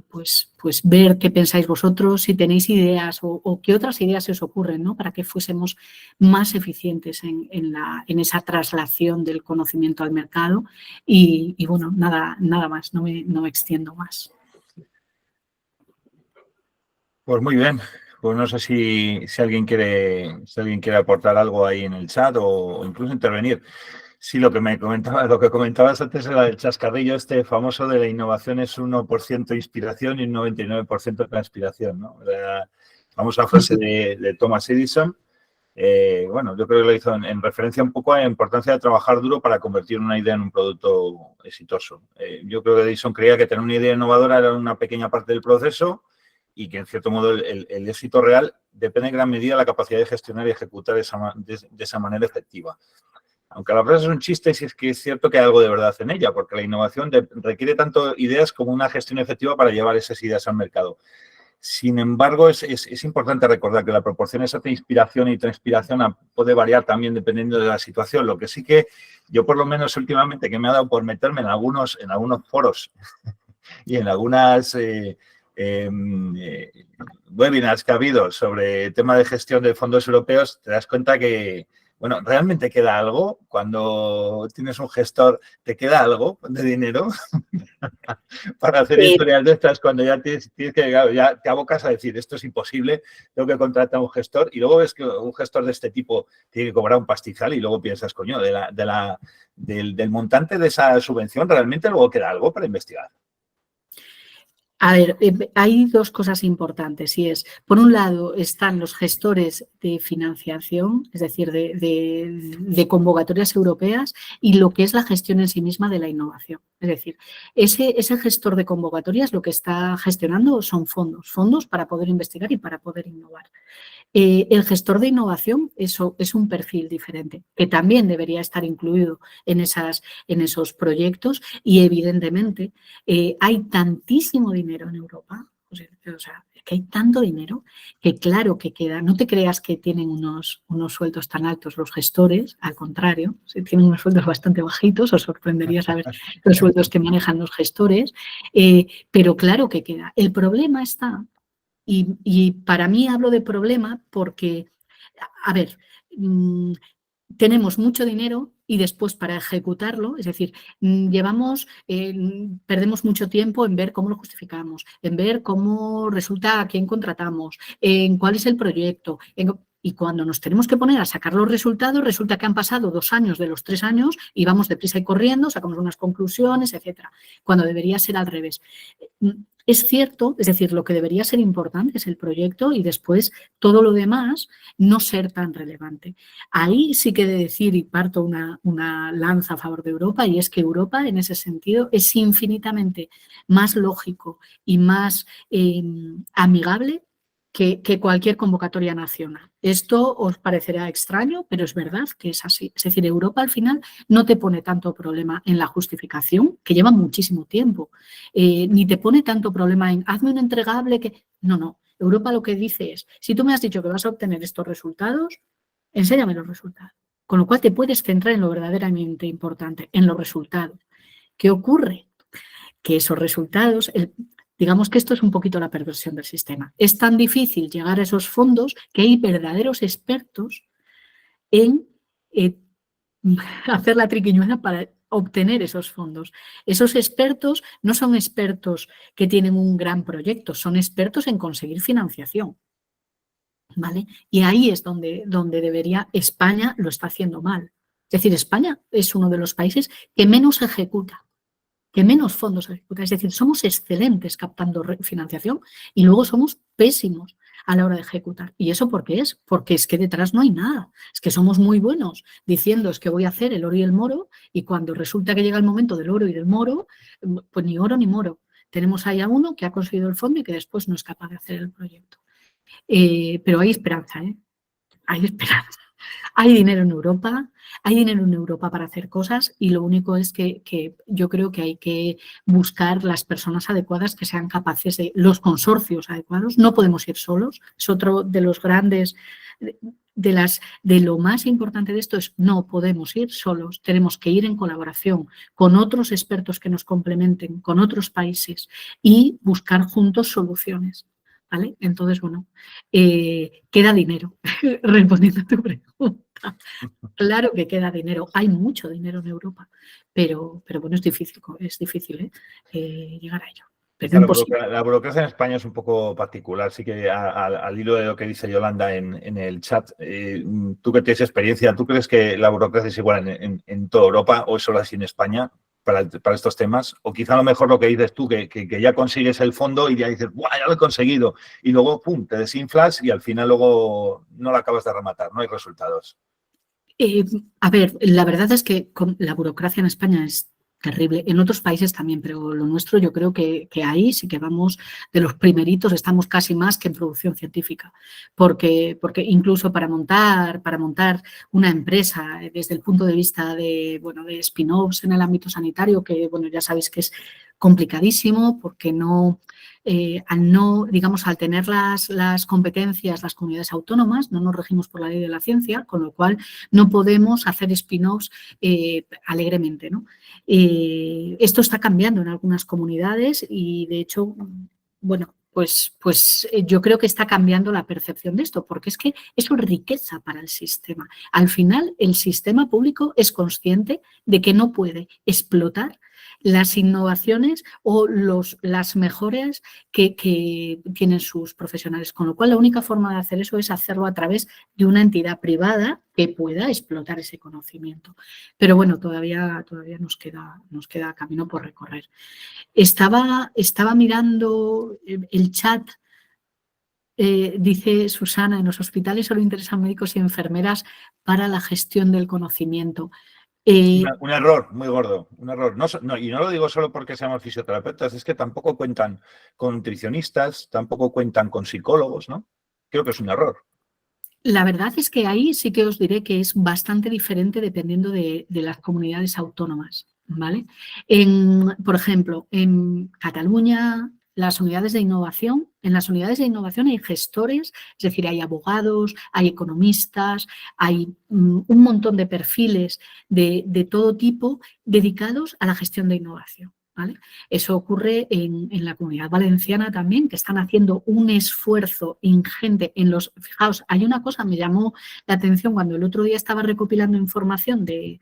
Speaker 2: pues ver qué pensáis vosotros, si tenéis ideas o qué otras ideas se os ocurren, ¿no? Para que fuésemos más eficientes en esa traslación del conocimiento al mercado. Y bueno, nada más, no me extiendo más.
Speaker 1: Pues muy bien. Pues no sé si alguien quiere aportar algo ahí en el chat o incluso intervenir. Sí, lo que comentabas antes era el chascarrillo este famoso de la innovación es 1% inspiración y un 99% transpiración, ¿no? La famosa frase de Thomas Edison. Bueno, yo creo que lo hizo en referencia un poco a la importancia de trabajar duro para convertir una idea en un producto exitoso. Yo creo que Edison creía que tener una idea innovadora era una pequeña parte del proceso y que, en cierto modo, el éxito real depende en gran medida de la capacidad de gestionar y ejecutar de esa manera efectiva. Aunque la frase es un chiste, sí es que es cierto que hay algo de verdad en ella, porque la innovación requiere tanto ideas como una gestión efectiva para llevar esas ideas al mercado. Sin embargo, es importante recordar que la proporción exacta de inspiración y transpiración puede variar también dependiendo de la situación. Lo que sí que yo, por lo menos últimamente, que me ha dado por meterme en algunos foros y en algunas webinars que ha habido sobre el tema de gestión de fondos europeos, te das cuenta que, bueno, realmente queda algo cuando tienes un gestor, te queda algo de dinero para hacer historias de estas cuando ya tienes que, ya te abocas a decir esto es imposible, tengo que contratar a un gestor y luego ves que un gestor de este tipo tiene que cobrar un pastizal y luego piensas, coño, del montante de esa subvención realmente luego queda algo para investigar.
Speaker 2: A ver, hay dos cosas importantes y es, por un lado, están los gestores de financiación, es decir, de convocatorias europeas y lo que es la gestión en sí misma de la innovación. Es decir, ese gestor de convocatorias lo que está gestionando son fondos para poder investigar y para poder innovar. El gestor de innovación eso es un perfil diferente, que también debería estar incluido en esos proyectos y, evidentemente, hay tantísimo dinero en Europa, o sea, que hay tanto dinero que claro que queda. No te creas que tienen unos sueldos tan altos los gestores, al contrario, tienen unos sueldos bastante bajitos, os sorprendería saber los sueldos que manejan los gestores, pero claro que queda. El problema está... Y para mí hablo de problema porque, a ver, tenemos mucho dinero y después para ejecutarlo, es decir, perdemos mucho tiempo en ver cómo lo justificamos, en ver cómo resulta a quién contratamos, en cuál es el proyecto. Y cuando nos tenemos que poner a sacar los resultados, resulta que han pasado 2 años de los 3 años y vamos deprisa y corriendo, sacamos unas conclusiones, etcétera, cuando debería ser al revés. Es cierto, es decir, lo que debería ser importante es el proyecto y después todo lo demás no ser tan relevante. Ahí sí que he de decir y parto una lanza a favor de Europa y es que Europa en ese sentido es infinitamente más lógico y más amigable que cualquier convocatoria nacional. Esto os parecerá extraño, pero es verdad que es así. Es decir, Europa al final no te pone tanto problema en la justificación, que lleva muchísimo tiempo, ni te pone tanto problema en hazme un entregable que... No. Europa lo que dice es, si tú me has dicho que vas a obtener estos resultados, enséñame los resultados. Con lo cual te puedes centrar en lo verdaderamente importante, en los resultados. ¿Qué ocurre? Que esos resultados, digamos que esto es un poquito la perversión del sistema. Es tan difícil llegar a esos fondos que hay verdaderos expertos en hacer la triquiñuela para obtener esos fondos. Esos expertos no son expertos que tienen un gran proyecto, son expertos en conseguir financiación. ¿Vale? Y ahí es donde debería, España lo está haciendo mal. Es decir, España es uno de los países que menos ejecuta, que menos fondos ejecuta. Es decir, somos excelentes captando financiación y luego somos pésimos a la hora de ejecutar. ¿Y eso por qué es? Porque es que detrás no hay nada. Es que somos muy buenos diciendo es que voy a hacer el oro y el moro y cuando resulta que llega el momento del oro y del moro, pues ni oro ni moro. Tenemos ahí a uno que ha conseguido el fondo y que después no es capaz de hacer el proyecto. Pero hay esperanza, ¿eh? Hay esperanza. Hay dinero en Europa para hacer cosas y lo único es que yo creo que hay que buscar las personas adecuadas que sean capaces de, los consorcios adecuados, no podemos ir solos, es otro de los grandes, de lo más importante de esto es no podemos ir solos, tenemos que ir en colaboración con otros expertos que nos complementen, con otros países y buscar juntos soluciones. ¿Vale? Entonces, bueno, queda dinero, respondiendo a tu pregunta. Claro que queda dinero, hay mucho dinero en Europa, pero bueno, es difícil llegar a ello. Pero imposible.
Speaker 1: La burocracia en España es un poco particular, sí que al hilo de lo que dice Yolanda en el chat, tú que tienes experiencia, ¿tú crees que la burocracia es igual en toda Europa o es solo así en España para estos temas? O quizá a lo mejor lo que dices tú, que ya consigues el fondo y ya dices, ¡buah, ya lo he conseguido! Y luego, ¡pum!, te desinflas y al final luego no lo acabas de rematar, no hay resultados.
Speaker 2: A ver, la verdad es que la burocracia en España es terrible, en otros países también, pero lo nuestro yo creo que ahí sí que vamos de los primeritos, estamos casi más que en producción científica, porque incluso para montar una empresa desde el punto de vista de spin-offs en el ámbito sanitario, que bueno, ya sabéis que es complicadísimo porque al tener las competencias, las comunidades autónomas, no nos regimos por la ley de la ciencia, con lo cual no podemos hacer spin-offs alegremente, ¿no? Esto está cambiando en algunas comunidades y, de hecho, bueno, pues yo creo que está cambiando la percepción de esto, porque es que eso es riqueza para el sistema. Al final, el sistema público es consciente de que no puede explotar las innovaciones o las mejoras que tienen sus profesionales, con lo cual la única forma de hacer eso es hacerlo a través de una entidad privada que pueda explotar ese conocimiento. Pero bueno, todavía nos queda camino por recorrer. Estaba mirando el chat. Dice Susana, en los hospitales solo interesan médicos y enfermeras para la gestión del conocimiento.
Speaker 1: Un error muy gordo, un error. Y no lo digo solo porque seamos fisioterapeutas, es que tampoco cuentan con nutricionistas, tampoco cuentan con psicólogos, ¿no? Creo que es un error.
Speaker 2: La verdad es que ahí sí que os diré que es bastante diferente dependiendo de las comunidades autónomas, ¿vale? Por ejemplo, en Cataluña, en las unidades de innovación hay gestores, es decir, hay abogados, hay economistas, hay un montón de perfiles de todo tipo dedicados a la gestión de innovación. ¿Vale? Eso ocurre en la Comunidad Valenciana también, que están haciendo un esfuerzo ingente Fijaos, hay una cosa, me llamó la atención cuando el otro día estaba recopilando información de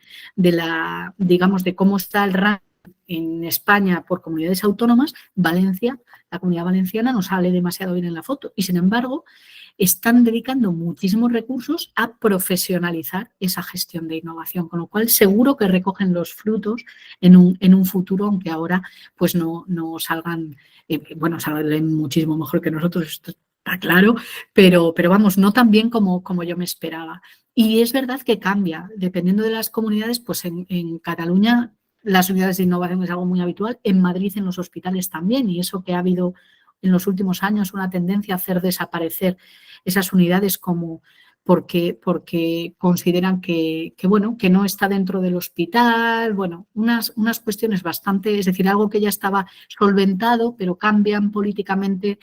Speaker 2: cómo está el ranking en España por comunidades autónomas. Valencia, la Comunidad Valenciana, no sale demasiado bien en la foto y, sin embargo, están dedicando muchísimos recursos a profesionalizar esa gestión de innovación, con lo cual seguro que recogen los frutos en un futuro, aunque ahora pues no salgan, salen muchísimo mejor que nosotros, esto está claro, pero vamos, no tan bien como yo me esperaba. Y es verdad que cambia, dependiendo de las comunidades, pues en Cataluña las unidades de innovación es algo muy habitual, en Madrid en los hospitales también, y eso que ha habido en los últimos años una tendencia a hacer desaparecer esas unidades porque consideran que no está dentro del hospital, unas cuestiones bastante, es decir, algo que ya estaba solventado, pero cambian políticamente.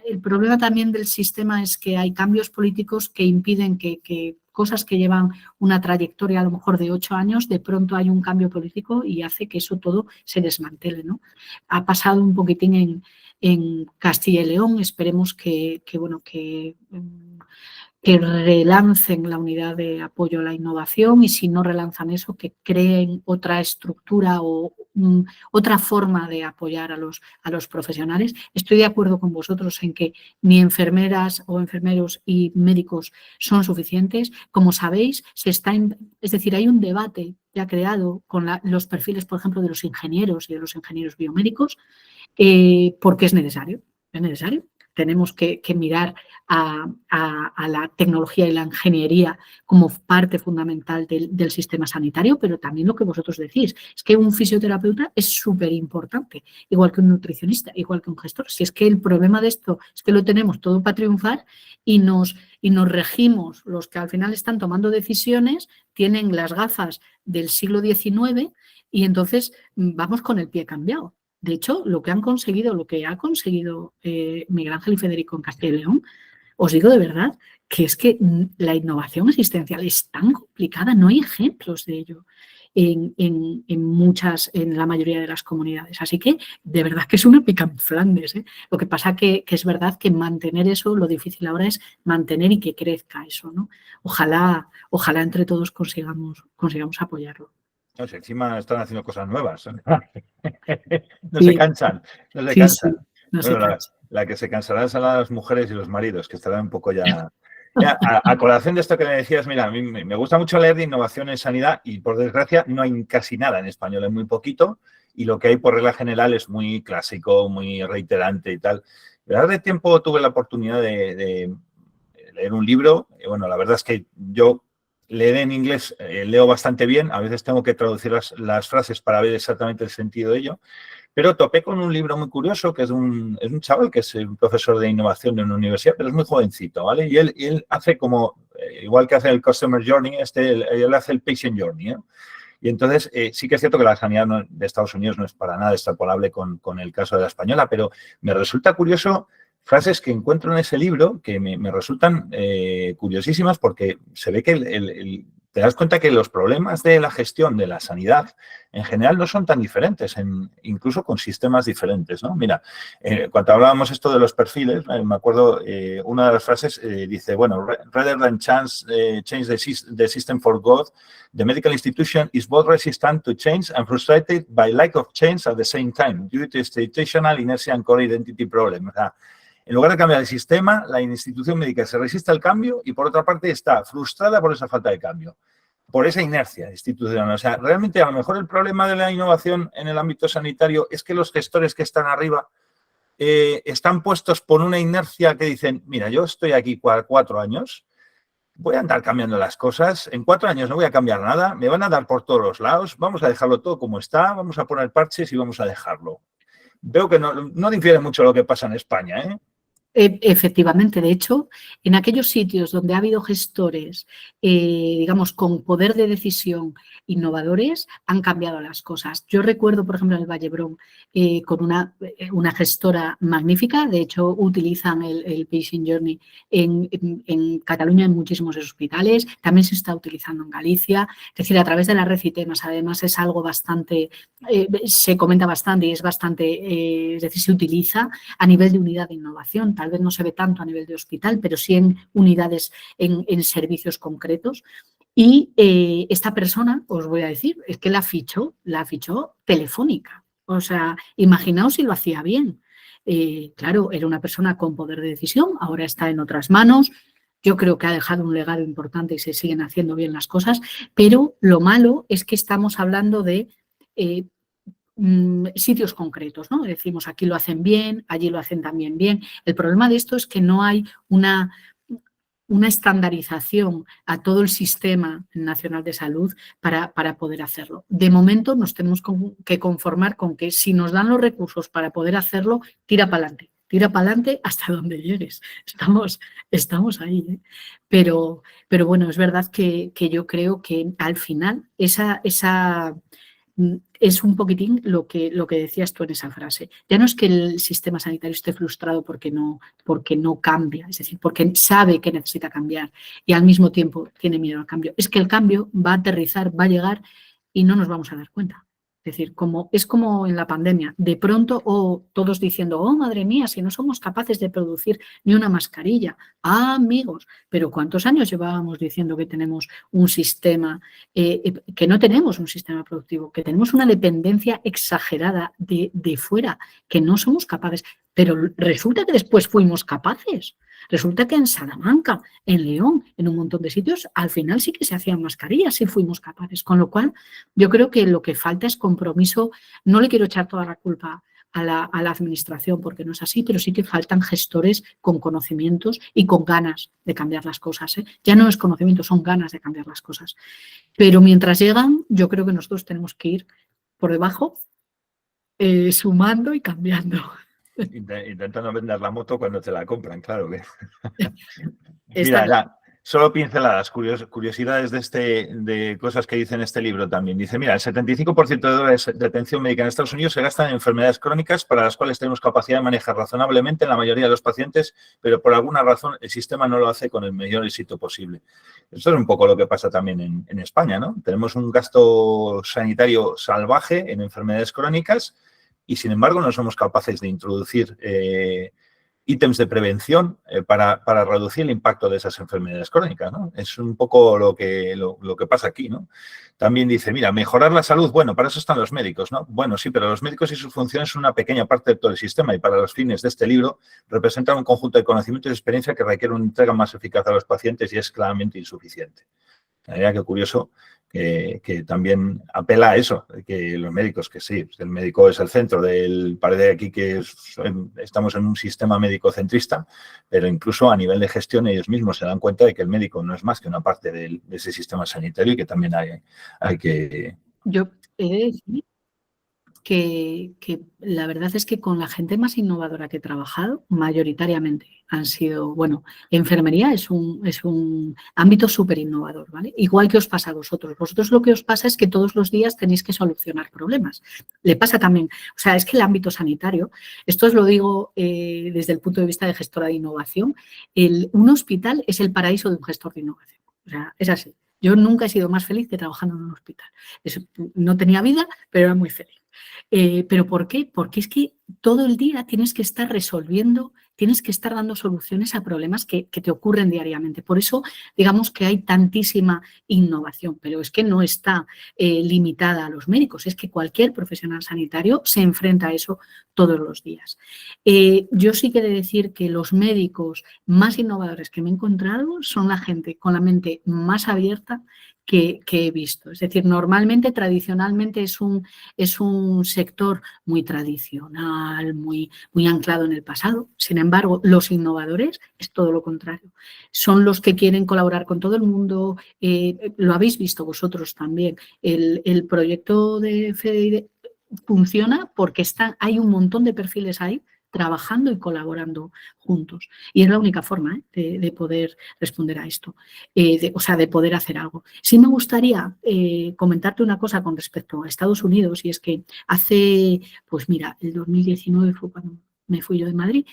Speaker 2: El problema también del sistema es que hay cambios políticos que impiden que cosas que llevan una trayectoria a lo mejor de 8 años, de pronto hay un cambio político y hace que eso todo se desmantele, ¿no? Ha pasado un poquitín en Castilla y León, esperemos que relancen la unidad de apoyo a la innovación y si no relanzan eso, que creen otra estructura o otra forma de apoyar a los profesionales. Estoy de acuerdo con vosotros en que ni enfermeras o enfermeros y médicos son suficientes. Como sabéis, es decir, hay un debate ya creado con los perfiles, por ejemplo, de los ingenieros y de los ingenieros biomédicos, porque es necesario. Es necesario. Tenemos que mirar a la tecnología y la ingeniería como parte fundamental del sistema sanitario, pero también lo que vosotros decís, es que un fisioterapeuta es súper importante, igual que un nutricionista, igual que un gestor. Si es que el problema de esto es que lo tenemos todo para triunfar y nos regimos, los que al final están tomando decisiones, tienen las gafas del siglo XIX y entonces vamos con el pie cambiado. De hecho, lo que ha conseguido Miguel Ángel y Federico en Castilla y León, os digo de verdad que es que la innovación asistencial es tan complicada, no hay ejemplos de ello en la mayoría de las comunidades. Así que de verdad que es una pica en Flandes, ¿eh? Lo que pasa que es verdad que mantener eso, lo difícil ahora es mantener y que crezca eso, ¿no? Ojalá entre todos consigamos apoyarlo.
Speaker 1: No sé, encima están haciendo cosas nuevas. No se
Speaker 2: Sí,
Speaker 1: cansan, no se
Speaker 2: sí,
Speaker 1: cansan.
Speaker 2: no se
Speaker 1: Bueno,
Speaker 2: cansa.
Speaker 1: la que se cansarán serán las mujeres y los maridos, que estarán un poco ya... Mira, a colación de esto que me decías, mira, a mí me gusta mucho leer de innovación en sanidad y por desgracia no hay casi nada en español, es muy poquito y lo que hay por regla general es muy clásico, muy reiterante y tal. Pero hace tiempo tuve la oportunidad de leer un libro y bueno, la verdad es que yo leer en inglés leo bastante bien, a veces tengo que traducir las frases para ver exactamente el sentido de ello, pero topé con un libro muy curioso que es un chaval que es un profesor de innovación de una universidad, pero es muy jovencito, ¿vale? Y él hace como, igual que hace el Customer Journey, él hace el Patient Journey, ¿eh? Y entonces sí que es cierto que la sanidad de Estados Unidos no es para nada extrapolable con el caso de la española, pero me resulta curioso frases que encuentro en ese libro que me resultan curiosísimas porque se ve que te das cuenta que los problemas de la gestión de la sanidad en general no son tan diferentes, incluso con sistemas diferentes, ¿no? Mira, cuando hablábamos esto de los perfiles, me acuerdo una de las frases dice, bueno, rather than change the system for good, the medical institution is both resistant to change and frustrated by lack of change at the same time, due to institutional inertia and core identity problem. O sea, en lugar de cambiar el sistema, la institución médica se resiste al cambio y, por otra parte, está frustrada por esa falta de cambio, por esa inercia institucional. O sea, realmente, a lo mejor el problema de la innovación en el ámbito sanitario es que los gestores que están arriba están puestos por una inercia que dicen, mira, yo estoy aquí 4 años, voy a andar cambiando las cosas, en 4 años no voy a cambiar nada, me van a dar por todos los lados, vamos a dejarlo todo como está, vamos a poner parches y vamos a dejarlo. Veo que no difiere mucho lo que pasa en España, ¿eh?
Speaker 2: Efectivamente, de hecho, en aquellos sitios donde ha habido gestores, digamos, con poder de decisión innovadores, han cambiado las cosas. Yo recuerdo, por ejemplo, en el Vallebrón, con una gestora magnífica, de hecho, utilizan el Patient Journey en Cataluña en muchísimos hospitales, también se está utilizando en Galicia, es decir, a través de la red CITEMAS, además es algo bastante, se comenta bastante y es bastante, es decir, se utiliza a nivel de unidad de innovación. Tal vez no se ve tanto a nivel de hospital, pero sí en unidades, en servicios concretos. Y esta persona, os voy a decir, es que la fichó Telefónica. O sea, imaginaos si lo hacía bien. Claro, era una persona con poder de decisión, ahora está en otras manos. Yo creo que ha dejado un legado importante y se siguen haciendo bien las cosas, pero lo malo es que estamos hablando de sitios concretos, ¿no? Decimos aquí lo hacen bien, allí lo hacen también bien. El problema de esto es que no hay una estandarización a todo el sistema nacional de salud para poder hacerlo. De momento nos tenemos que conformar con que si nos dan los recursos para poder hacerlo, tira para adelante hasta donde llegues. Estamos ahí, ¿eh? Pero bueno, es verdad que yo creo que al final esa es un poquitín lo que decías tú en esa frase. Ya no es que el sistema sanitario esté frustrado porque no cambia, es decir, porque sabe que necesita cambiar y al mismo tiempo tiene miedo al cambio. Es que el cambio va a aterrizar, va a llegar y no nos vamos a dar cuenta. Es decir, es como en la pandemia, de pronto, todos diciendo, oh, madre mía, si no somos capaces de producir ni una mascarilla. Ah, amigos, pero ¿cuántos años llevábamos diciendo que tenemos un sistema, que no tenemos un sistema productivo, que tenemos una dependencia exagerada de fuera, que no somos capaces? Pero resulta que después fuimos capaces. Resulta que en Salamanca, en León, en un montón de sitios, al final sí que se hacían mascarillas, sí fuimos capaces. Con lo cual, yo creo que lo que falta es compromiso. No le quiero echar toda la culpa a la administración porque no es así, pero sí que faltan gestores con conocimientos y con ganas de cambiar las cosas. Ya no es conocimiento, son ganas de cambiar las cosas. Pero mientras llegan, yo creo que nosotros tenemos que ir por debajo, sumando y cambiando.
Speaker 1: Intentando vender la moto cuando te la compran, claro que.
Speaker 2: Mira,
Speaker 1: solo pinceladas, curiosidades de cosas que dice en este libro también. Dice, mira, el 75% de dólares de atención médica en Estados Unidos se gastan en enfermedades crónicas para las cuales tenemos capacidad de manejar razonablemente en la mayoría de los pacientes, pero por alguna razón el sistema no lo hace con el mayor éxito posible. Esto es un poco lo que pasa también en España, ¿no? Tenemos un gasto sanitario salvaje en enfermedades crónicas y, sin embargo, no somos capaces de introducir ítems de prevención para reducir el impacto de esas enfermedades crónicas, ¿no? Es un poco lo que pasa aquí, ¿no? También dice, mira, mejorar la salud, bueno, para eso están los médicos, ¿no? Bueno, sí, pero los médicos y sus funciones son una pequeña parte de todo el sistema y para los fines de este libro representan un conjunto de conocimientos y experiencia que requiere una entrega más eficaz a los pacientes y es claramente insuficiente. Qué curioso que también apela a eso, que los médicos, que sí, el médico es el centro parece aquí que estamos en un sistema médico-centrista, pero incluso a nivel de gestión ellos mismos se dan cuenta de que el médico no es más que una parte de ese sistema sanitario y que también hay que...
Speaker 2: Yo he de decir que la verdad es que con la gente más innovadora que he trabajado, mayoritariamente han sido, bueno, enfermería es un ámbito súper innovador, ¿vale? Igual que os pasa a vosotros. Vosotros lo que os pasa es que todos los días tenéis que solucionar problemas. Le pasa también, o sea, es que el ámbito sanitario, esto os lo digo desde el punto de vista de gestora de innovación, un hospital es el paraíso de un gestor de innovación. O sea, es así. Yo nunca he sido más feliz que trabajando en un hospital. No tenía vida, pero era muy feliz. ¿Pero por qué? Porque es que todo el día tienes que estar resolviendo, tienes que estar dando soluciones a problemas que te ocurren diariamente. Por eso, digamos que hay tantísima innovación, pero es que no está limitada a los médicos, es que cualquier profesional sanitario se enfrenta a eso todos los días. Yo sí que he de decir que los médicos más innovadores que me he encontrado son la gente con la mente más abierta que he visto. Es decir, normalmente, tradicionalmente es un sector muy tradicional, muy anclado en el pasado. Sin embargo, los innovadores es todo lo contrario. Son los que quieren colaborar con todo el mundo. Lo habéis visto vosotros también. El proyecto de FEDEIDE funciona porque hay un montón de perfiles ahí trabajando y colaborando juntos. Y es la única forma de poder responder a esto, o sea, de poder hacer algo. Sí me gustaría comentarte una cosa con respecto a Estados Unidos, y es que pues mira, el 2019 fue cuando me fui yo de Madrid,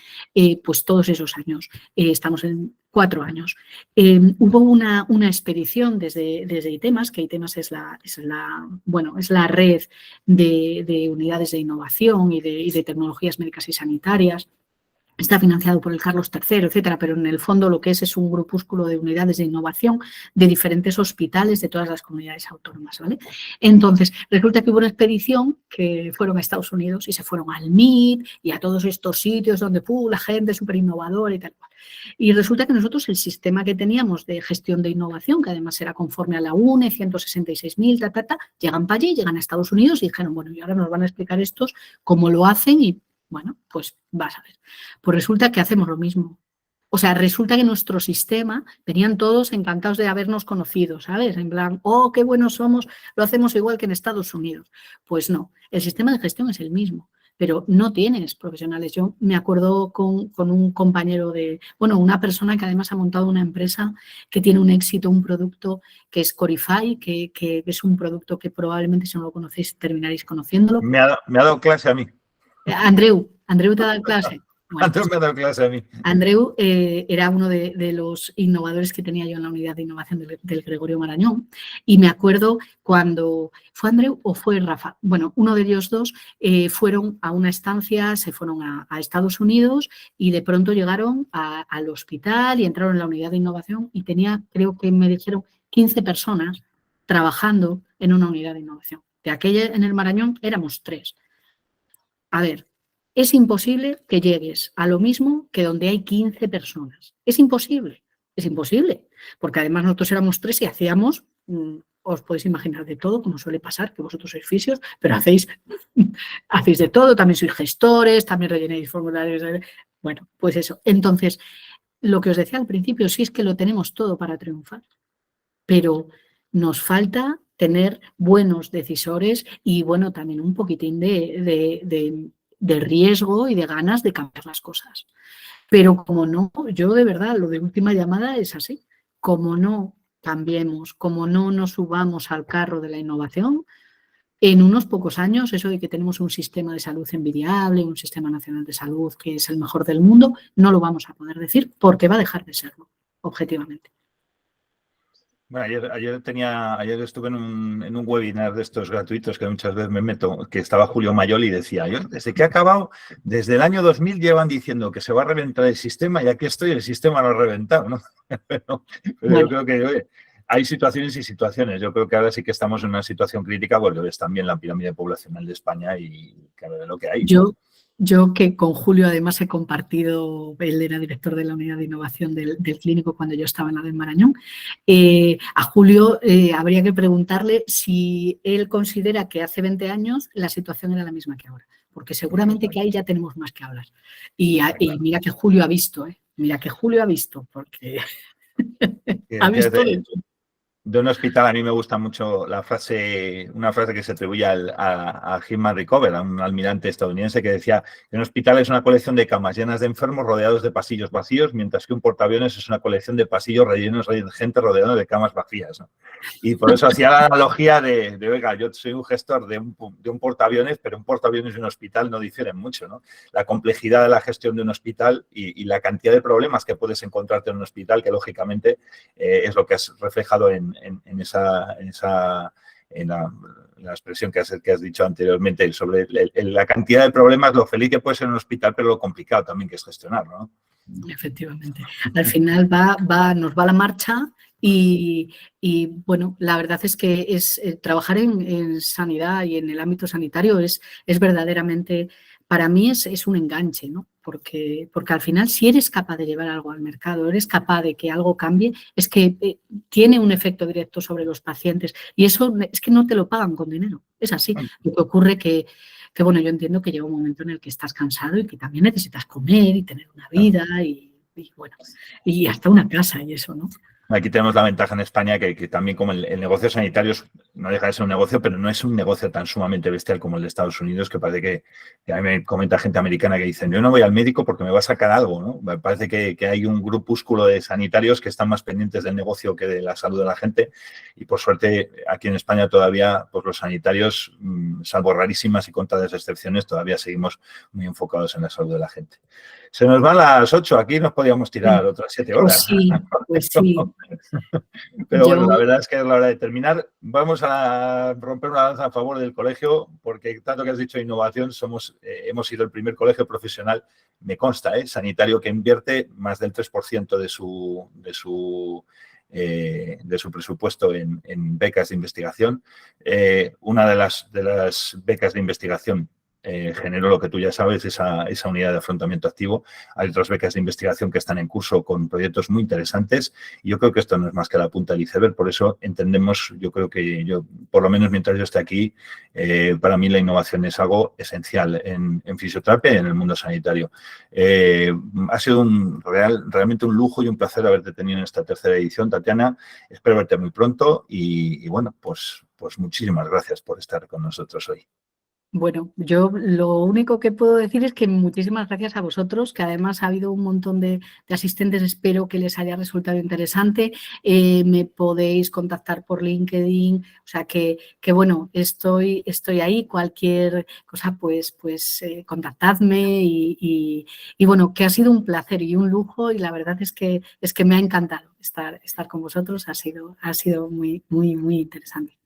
Speaker 2: pues todos esos años, estamos en 4 años. Hubo una expedición desde ITEMAS, que ITEMAS es la red de unidades de innovación y de tecnologías médicas y sanitarias. Está financiado por el Carlos III, etcétera, pero en el fondo lo que es un grupúsculo de unidades de innovación de diferentes hospitales de todas las comunidades autónomas, ¿vale? Entonces, resulta que hubo una expedición que fueron a Estados Unidos y se fueron al MIT y a todos estos sitios donde la gente súper innovadora y tal cual. Y resulta que nosotros el sistema que teníamos de gestión de innovación, que además era conforme a la UNE, 166.000, llegan para allí, llegan a Estados Unidos y dijeron, bueno, y ahora nos van a explicar estos cómo lo hacen y bueno, pues vas a ver. Pues resulta que hacemos lo mismo. O sea, resulta que nuestro sistema, venían todos encantados de habernos conocido, ¿sabes? En plan, oh, qué buenos somos, lo hacemos igual que en Estados Unidos. Pues no, el sistema de gestión es el mismo, pero no tienes profesionales. Yo me acuerdo con un compañero una persona que además ha montado una empresa que tiene un éxito, un producto que es Corify, que es un producto que probablemente si no lo conocéis terminaréis conociéndolo.
Speaker 1: Me ha dado clase a mí.
Speaker 2: Andreu te ha dado clase. Bueno,
Speaker 1: Andreu me ha dado clase a mí.
Speaker 2: Andreu era uno de los innovadores que tenía yo en la unidad de innovación del Gregorio Marañón, y me acuerdo cuando fue Andreu o fue Rafa, bueno, uno de ellos dos fueron a una estancia, se fueron a Estados Unidos y de pronto llegaron al hospital y entraron en la unidad de innovación y tenía, creo que me dijeron, 15 personas trabajando en una unidad de innovación. De aquella en el Marañón éramos 3. A ver, es imposible que llegues a lo mismo que donde hay 15 personas. Es imposible, porque además nosotros éramos 3 y hacíamos, os podéis imaginar de todo, como suele pasar, que vosotros sois fisios, pero hacéis de todo, también sois gestores, también rellenéis formularios. Bueno, pues eso. Entonces, lo que os decía al principio, sí es que lo tenemos todo para triunfar, pero nos falta tener buenos decisores y, bueno, también un poquitín de riesgo y de ganas de cambiar las cosas. Pero como no, yo de verdad, lo de última llamada es así. Como no cambiemos, como no nos subamos al carro de la innovación, en unos pocos años, eso de que tenemos un sistema de salud envidiable, un sistema nacional de salud que es el mejor del mundo, no lo vamos a poder decir porque va a dejar de serlo, objetivamente.
Speaker 1: Bueno, ayer estuve en un webinar de estos gratuitos que muchas veces me meto, que estaba Julio Mayol y decía, yo desde que ha acabado, desde el año 2000 llevan diciendo que se va a reventar el sistema y aquí estoy, el sistema lo ha reventado, ¿no? Pero bueno. Yo creo que oye, hay situaciones y situaciones. Yo creo que ahora sí que estamos en una situación crítica porque ves también la pirámide poblacional de España y claro, de lo que hay.
Speaker 2: Yo que con Julio además he compartido, él era director de la unidad de innovación del clínico cuando yo estaba en la del Marañón, a Julio habría que preguntarle si él considera que hace 20 años la situación era la misma que ahora, porque seguramente que ahí ya tenemos más que hablar. Y mira que Julio ha visto, porque ha visto de todo.
Speaker 1: De un hospital, a mí me gusta mucho una frase que se atribuye a Hilman Rickover, a un almirante estadounidense, que decía que un hospital es una colección de camas llenas de enfermos rodeados de pasillos vacíos, mientras que un portaaviones es una colección de pasillos rellenos de gente rodeada de camas vacías, ¿no? Y por eso hacía la analogía de oiga, yo soy un gestor de un portaaviones, pero un portaaviones y un hospital no difieren mucho, ¿no? La complejidad de la gestión de un hospital y la cantidad de problemas que puedes encontrarte en un hospital, que lógicamente es lo que has reflejado en la expresión que has dicho anteriormente sobre la cantidad de problemas, lo feliz que puede ser en un hospital, pero lo complicado también que es gestionarlo, ¿no?
Speaker 2: Efectivamente. Al final nos va la marcha y bueno, la verdad es que trabajar en sanidad y en el ámbito sanitario es verdaderamente, para mí es un enganche, ¿no? Porque al final si eres capaz de llevar algo al mercado, eres capaz de que algo cambie, es que tiene un efecto directo sobre los pacientes y eso es que no te lo pagan con dinero, es así. Lo que ocurre que bueno, yo entiendo que llega un momento en el que estás cansado y que también necesitas comer y tener una vida y bueno, y hasta una casa y eso, ¿no?
Speaker 1: Aquí tenemos la ventaja en España que también como el negocio sanitario no deja de ser un negocio, pero no es un negocio tan sumamente bestial como el de Estados Unidos, que parece que a mí me comenta gente americana que dicen, yo no voy al médico porque me va a sacar algo, ¿no? Me parece que hay un grupúsculo de sanitarios que están más pendientes del negocio que de la salud de la gente y por suerte aquí en España todavía pues los sanitarios, salvo rarísimas y contadas excepciones, todavía seguimos muy enfocados en la salud de la gente. Se nos van las 8, aquí nos podíamos tirar otras 7 horas.
Speaker 2: Pues sí.
Speaker 1: Pero bueno, la verdad es que es la hora de terminar. Vamos a romper una lanza a favor del colegio, porque tanto que has dicho innovación, hemos sido el primer colegio profesional, me consta, sanitario, que invierte más del 3% de su presupuesto en becas de investigación. Una de las becas de investigación generó lo que tú ya sabes, esa unidad de afrontamiento activo. Hay otras becas de investigación que están en curso con proyectos muy interesantes y yo creo que esto no es más que la punta del iceberg. Por eso entendemos, yo creo que por lo menos mientras yo esté aquí, para mí la innovación es algo esencial en fisioterapia y en el mundo sanitario. Ha sido realmente un lujo y un placer haberte tenido en esta tercera edición, Tatiana. Espero verte muy pronto y bueno, pues muchísimas gracias por estar con nosotros hoy.
Speaker 2: Bueno, yo lo único que puedo decir es que muchísimas gracias a vosotros, que además ha habido un montón de asistentes, espero que les haya resultado interesante. Me podéis contactar por LinkedIn, o sea que bueno, estoy ahí, cualquier cosa pues contactadme y bueno, que ha sido un placer y un lujo y la verdad es que me ha encantado estar con vosotros, ha sido muy interesante.